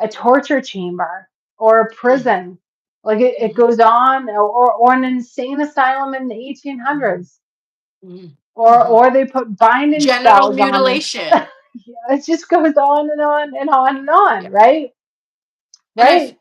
a torture chamber or a Mhm. prison. Like it Mhm. goes on, or an insane asylum in the 1800s, Mhm. Mhm. or they put binding Genital spells on us. mutilation. It just goes on and on and on and on, Yeah. right? And Right?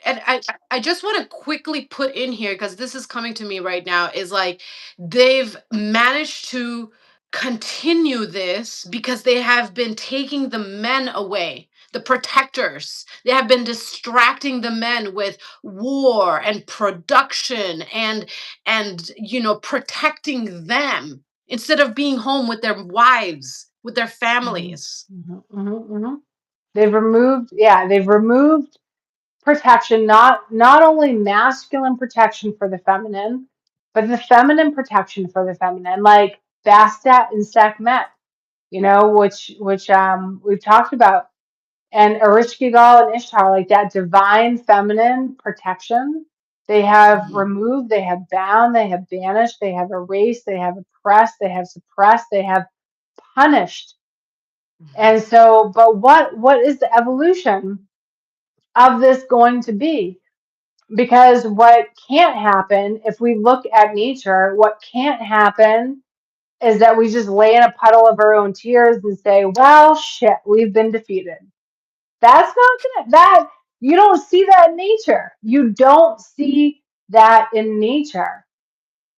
I just want to quickly put in here because this is coming to me right now is like they've managed to continue this because they have been taking the men away, the protectors. They have been distracting the men with war and production and protecting them instead of being home with their wives, with their Hmm. families. Hmm. Hmm. Hmm. They've removed protection, not only masculine protection for the feminine, but the feminine protection for the feminine, like Bastet and Sekhmet, which we've talked about, and Ereshkigal and Ishtar, like that divine feminine protection. They have Mhm. removed, they have bound, they have banished, they have erased, they have oppressed, they have suppressed, they have punished. And so, but what is the evolution of this going to be? Because what can't happen, if we look at nature, what can't happen is that we just lay in a puddle of our own tears and say, well, shit, we've been defeated. That's not gonna, that, you don't see that in nature. You don't see that in nature.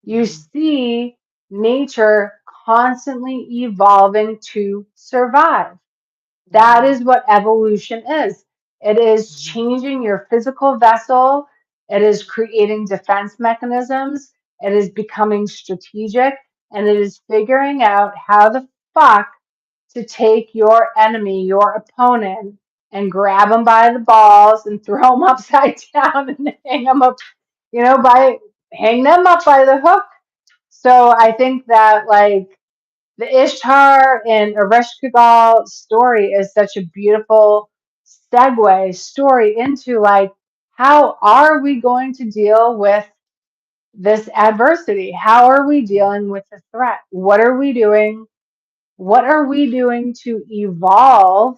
You Mhm. see nature constantly evolving to survive. That Mhm. is what evolution is. It is Mhm. changing your physical vessel. It is creating defense mechanisms. It is becoming strategic. And it is figuring out how the fuck to take your enemy, your opponent, and grab them by the balls and throw them upside down and hang them up, hang them up by the hook. So I think that like The Ishtar and Ereshkigal story is such a beautiful segue story into like, how are we going to deal with this adversity? How are we dealing with the threat? What are we doing? What are we doing to evolve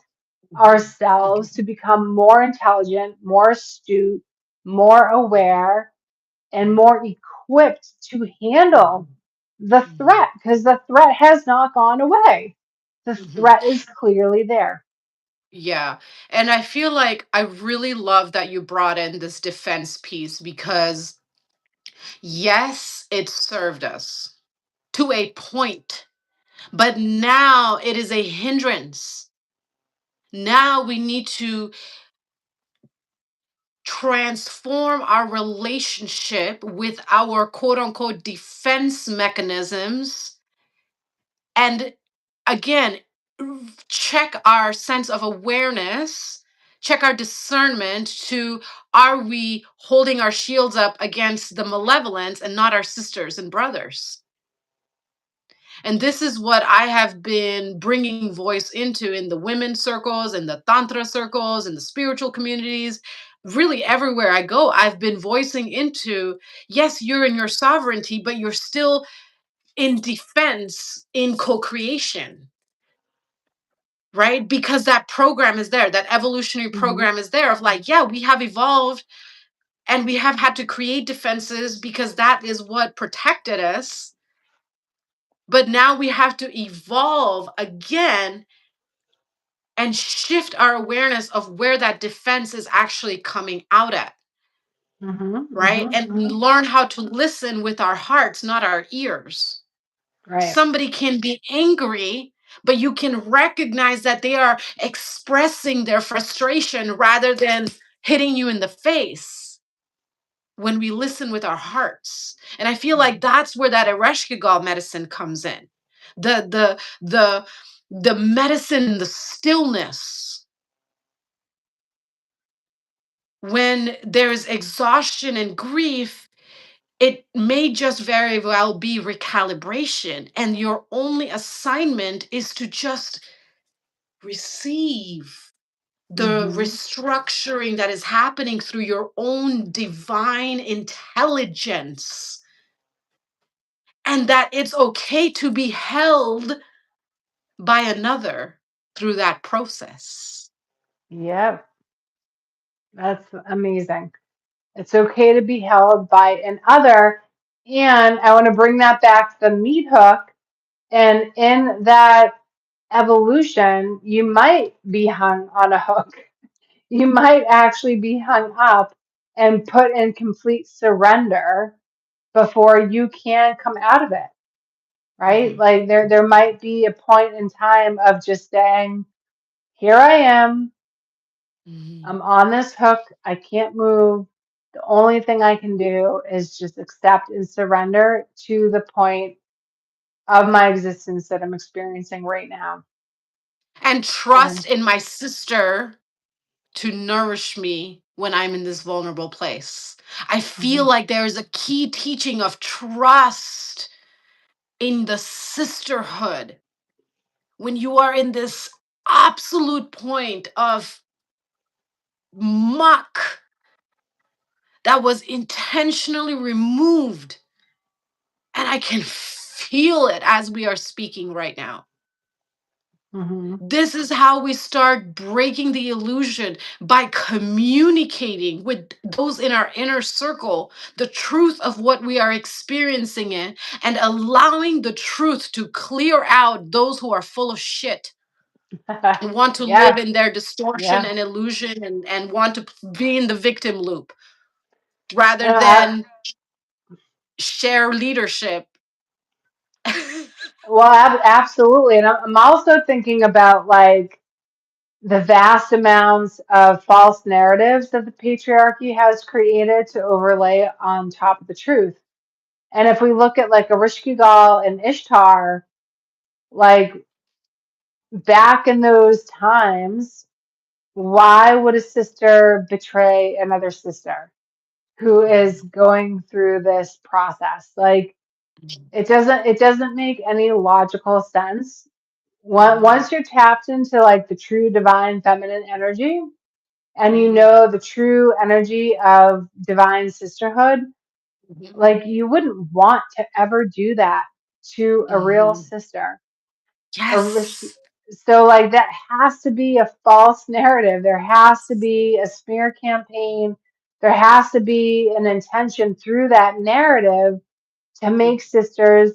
ourselves to become more intelligent, more astute, more aware, and more equipped to handle the threat? Because the threat has not gone away. The threat is clearly there. Yeah. And I feel like I really love that you brought in this defense piece because, yes, it served us to a point, but now it is a hindrance. Now we need to transform our relationship with our quote unquote defense mechanisms and again check our sense of awareness, check our discernment to, are we holding our shields up against the malevolence and not our sisters and brothers? And this is what I have been bringing voice into in the women's circles, in the tantra circles, in the spiritual communities. Really, everywhere I go, I've been voicing into, yes, you're in your sovereignty, but you're still in defense, in co creation, right? Because that program is there, that evolutionary Hmm. program is there of like, yeah, we have evolved and we have had to create defenses because that is what protected us. But now we have to evolve again and shift our awareness of where that defense is actually coming out at, Hmm. right? Hmm. And learn how to listen with our hearts, not our ears. Right. Somebody can be angry, but you can recognize that they are expressing their frustration rather than hitting you in the face when we listen with our hearts. And I feel like that's where that Ereshkigal medicine comes in. The medicine, the stillness, when there's exhaustion and grief, it may just very well be recalibration. And your only assignment is to just receive the Hmm. restructuring that is happening through your own divine intelligence. And that it's okay to be held by another through that process. Yep. That's amazing. It's okay to be held by an other. And I want to bring that back to the meat hook. And in that evolution, you might be hung on a hook. You might actually be hung up and put in complete surrender before you can come out of it, right? Mhm, Like there might be a point in time of just saying, here I am, mhm. I'm on this hook, I can't move. The only thing I can do is just accept and surrender to the point of my existence that I'm experiencing right now. And trust And in my sister to nourish me when I'm in this vulnerable place. I feel mhm. like there is a key teaching of trust in the sisterhood when you are in this absolute point of muck that was intentionally removed. And I can feel it as we are speaking right now. Mhm. This is how we start breaking the illusion by communicating with those in our inner circle the truth of what we are experiencing in and allowing the truth to clear out those who are full of shit and want to live Yeah, in their distortion yeah. and illusion and want to be in the victim loop rather No, than share leadership. well, absolutely. And I'm also thinking about like the vast amounts of false narratives that the patriarchy has created to overlay on top of the truth. And if we look at like Ereshkigal and Ishtar, like back in those times, why would a sister betray another sister who is going through this process? Like, It doesn't make any logical sense. Mhm. Once you're tapped into like the true divine feminine energy, and you Mhm. know the true energy of divine sisterhood, Mhm. like you wouldn't want to ever do that to a real Mhm. sister. A risk- Yes. So like that has to be a false narrative. There has to be a smear campaign. There has to be an intention through that narrative to make sisters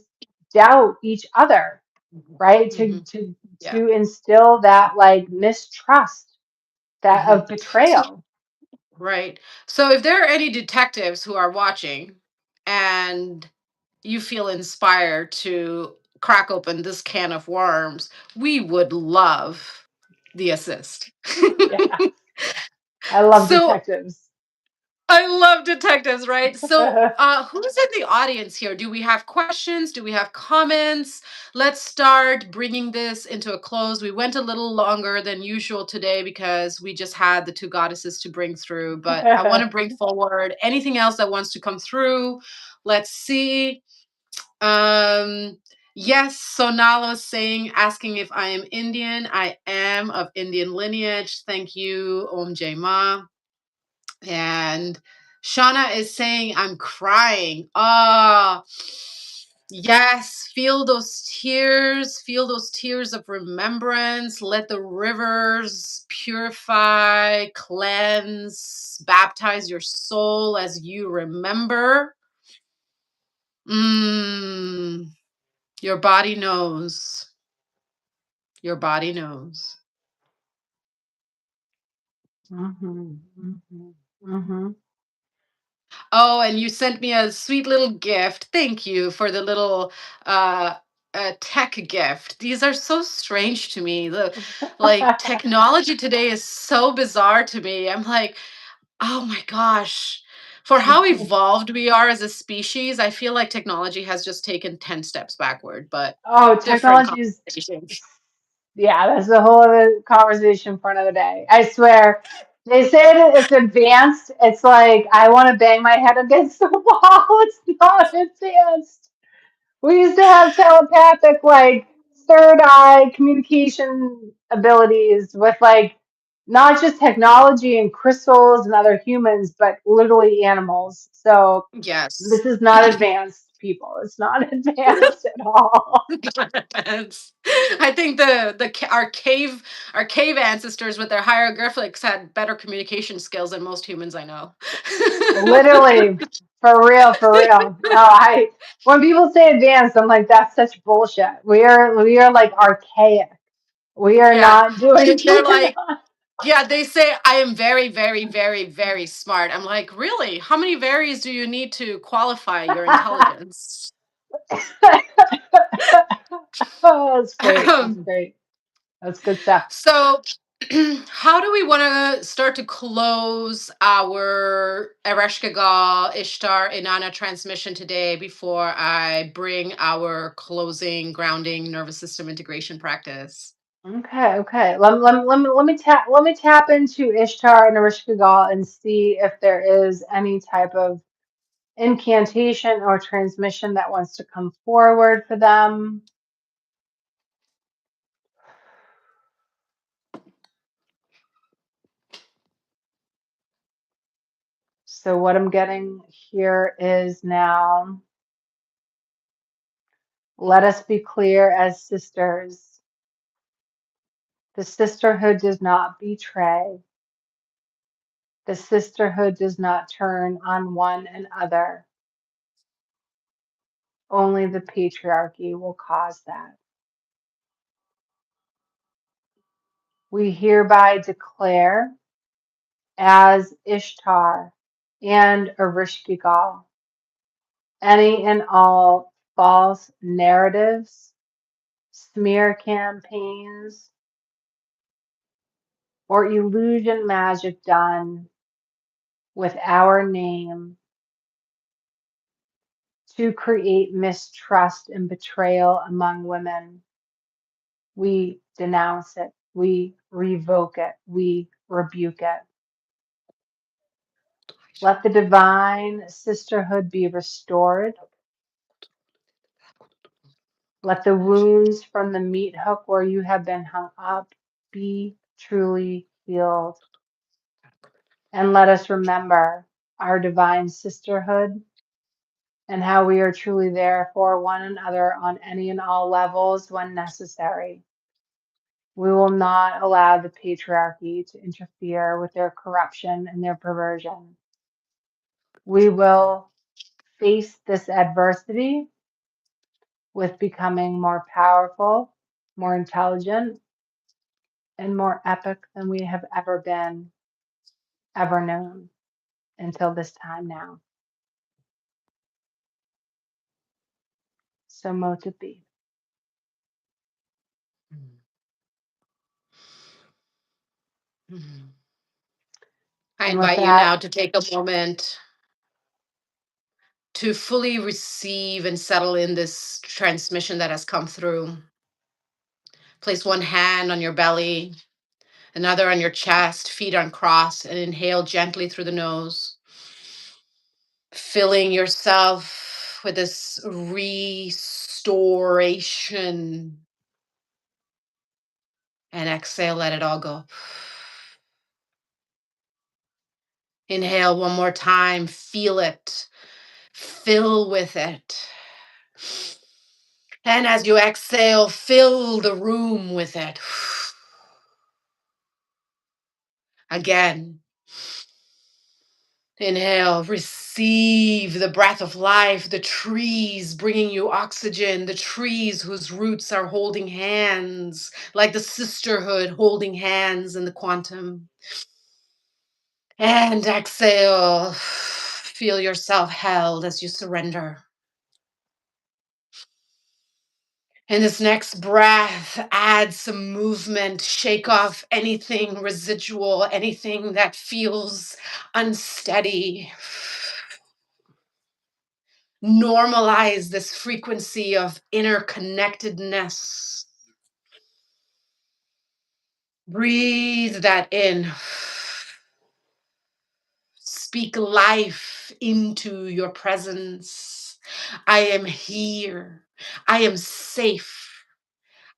doubt each other, Mhm. right? To Mhm. to Yeah. to instill that like mistrust, that Mhm. of So, betrayal. right. So if there are any detectives who are watching and you feel inspired to crack open this can of worms, we would love the assist. Yeah, I love So detectives. I love detectives, right? So, who's in the audience here? Do we have questions? Do we have comments? Let's start bringing this into a close. We went a little longer than usual today because we just had the two goddesses to bring through, but I want to bring forward anything else that wants to come through. Let's see. Um, yes, Sonala is saying, asking if I am Indian. I am of Indian lineage. Thank you, Om Jai Ma. And Shauna is saying, I'm crying. Ah, yes. Feel those tears of remembrance. Let the rivers purify, cleanse, baptize your soul as you remember. Mm, your body knows. Your body knows. Mhm, mhm, mhm. Oh, and you sent me a sweet little gift. Thank you for the little uh, tech gift. These are so strange to me. The like technology today is so bizarre to me. I'm like, oh my gosh. For how evolved we are as a species, I feel like technology has just taken 10 steps backward, but Oh, different technology is, conversation. yeah, that's a whole other conversation for another day. I swear. They say that it's advanced. It's like I want to bang my head against the wall. It's not advanced. We used to have telepathic, like third eye communication abilities with like not just technology and crystals and other humans, but literally animals. So Yes. this is not advanced, people. It's not advanced at all. It's- I think our cave ancestors with their hieroglyphics had better communication skills than most humans I know. Literally, for real, for real. No, I when people say advanced, I'm like, that's such bullshit. We are like archaic. We are Yeah, not doing they're we're like, yeah, they say I am very, very, very, very smart. I'm like, really? How many varies do you need to qualify your not. intelligence? Oh, that's great. That's great. That's good stuff. So, how do we want to start to close our Ereshkigal Ishtar Inanna transmission today before I bring our closing grounding nervous system integration practice? Okay, okay. Let me tap into Ishtar and Ereshkigal and see if there is any type of incantation or transmission that wants to come forward for them. So what I'm getting here is now, let us be clear as sisters. The sisterhood does not betray. The sisterhood does not turn on one another. Only the patriarchy will cause that. We hereby declare as Ishtar and Ereshkigal any and all false narratives, smear campaigns, or illusion magic done with our name to create mistrust and betrayal among women. We denounce it. We revoke it. We rebuke it. Let the divine sisterhood be restored Let the wounds from the meat hook where you have been hung up be truly healed. And let us remember our divine sisterhood and how we are truly there for one another on any and all levels when necessary. We will not allow the patriarchy to interfere with their corruption and their perversion. We will face this adversity with becoming more powerful, more intelligent, and more epic than we have ever been, ever known until this time now. So mote it be. I And with invite you now that, to take a moment to fully receive and settle in this transmission that has come through. Place one hand on your belly, another on your chest, feet uncrossed, and inhale gently through the nose, filling yourself with this restoration. And exhale, let it all go. Inhale one more time, feel it, fill with it. And as you exhale, fill the room with it. Again, inhale, receive the breath of life, the trees bringing you oxygen, the trees whose roots are holding hands, like the sisterhood holding hands in the quantum. And exhale, feel yourself held as you surrender. In this next breath, add some movement, shake off anything residual, anything that feels unsteady. Normalize this frequency of interconnectedness. Breathe that in. Speak life into your presence. I am here. I am safe.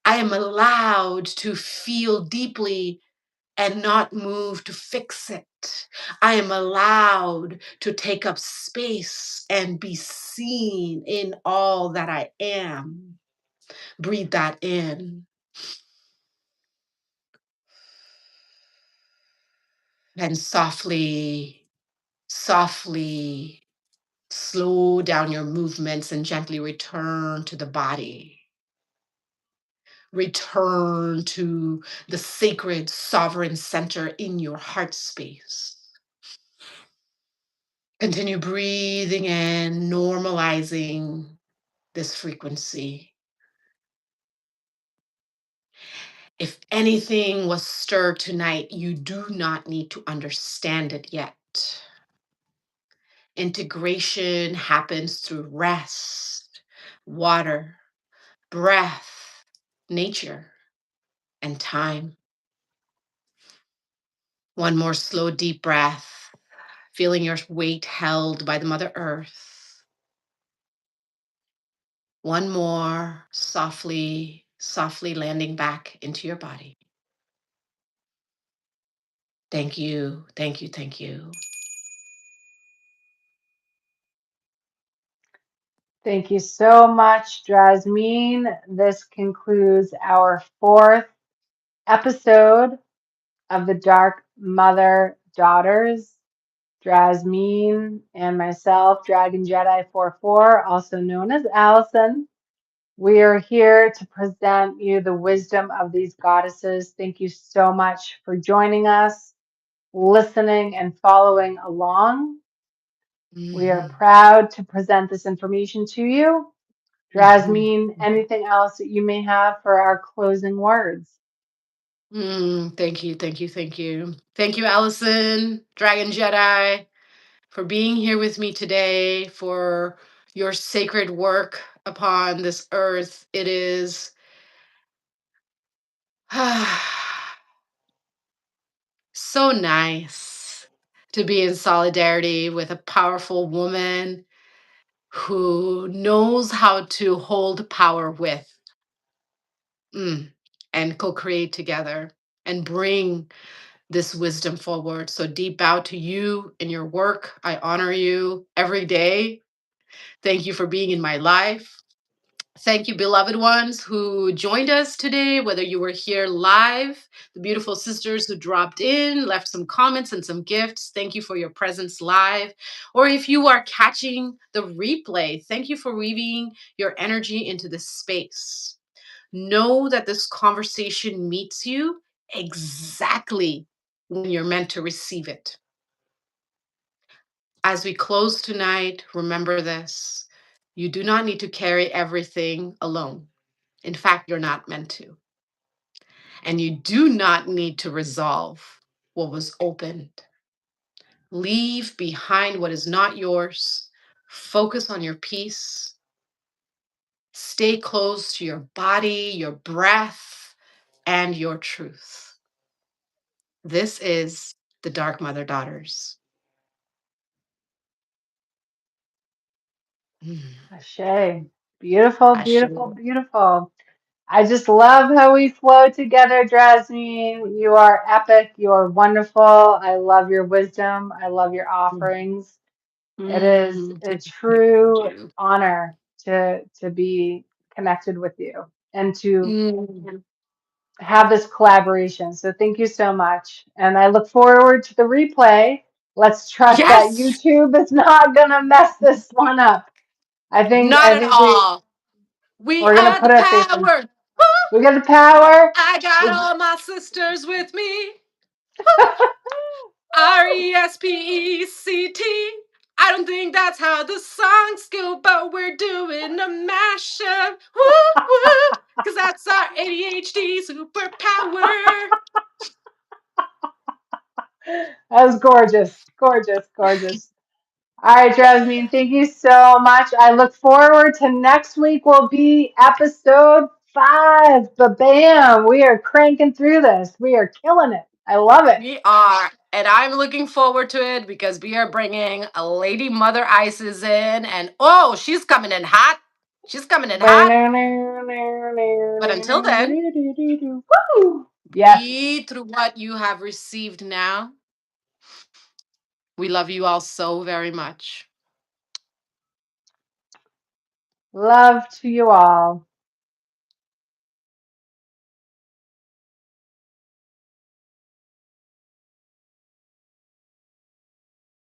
I am allowed to feel deeply and not move to fix it. I am allowed to take up space and be seen in all that I am. Breathe that in. And softly, softly slow down your movements and gently return to the body. Return to the sacred sovereign center in your heart space. Continue breathing in, normalizing this frequency. If anything was stirred tonight, you do not need to understand it yet. Integration happens through rest, water, breath, nature, and time. One more slow, deep breath, feeling your weight held by the Mother Earth. One more, softly, softly landing back into your body. Thank you, thank you, thank you. thank you so much, Drasmin. This concludes our fourth episode of the Dark Mother Daughters. Drasmin and myself, DragonJedi44, also known as Allison. We are here to present you the wisdom of these goddesses. Thank you so much for joining us, listening, and following along. We are proud to present this information to you. Drasmin, anything else that you may have for our closing words? Thank you, thank you, thank you. Thank you, Allison, Dragon Jedi, for being here with me today, for your sacred work upon this earth. It is so nice to be in solidarity with a powerful woman who knows how to hold power with. mm, and co-create together and bring this wisdom forward. So deep bow to you in your work. I honor you every day. Thank you for being in my life. Thank you, beloved ones who joined us today, whether you were here live, the beautiful sisters who dropped in, left some comments and some gifts. Thank you for your presence live. Or if you are catching the replay, thank you for weaving your energy into this space. Know that this conversation meets you exactly when you're meant to receive it. As we close tonight, remember this: you do not need to carry everything alone. In fact, you're not meant to. And you do not need to resolve what was opened. Leave behind what is not yours. Focus on your peace. Stay close to your body, your breath, and your truth. This is the Dark Mother Daughters. Mm, Ashe. Beautiful, Ashe. beautiful, beautiful. I just love how we flow together, Drasmin. You are epic. You are wonderful. I love your wisdom. I love your offerings. It is a Thank true you. honor to be connected with you and to Mm, have this collaboration. So thank you so much. And I look forward to the replay. Let's trust that Yes, YouTube is not gonna mess this one up. not I at think all. We we're gonna are put the our faith in. power. Woo! We got the power. I got We all my sisters with me. RESPECT. I don't think that's how the songs go, but we're doing a mashup. Woo woo! Because that's our ADHD superpower. That was gorgeous, gorgeous, gorgeous. All right, Jasmine, thank you so much. I look forward to next week will be episode 5. But bam, we are cranking through this. We are killing it. I love it. We are. And I'm looking forward to it because we are bringing a Lady Mother Isis in. And oh, she's coming in hot. She's coming in hot. But until then, Woo! Yes. be through what you have received now. We love you all so very much. Love to you all.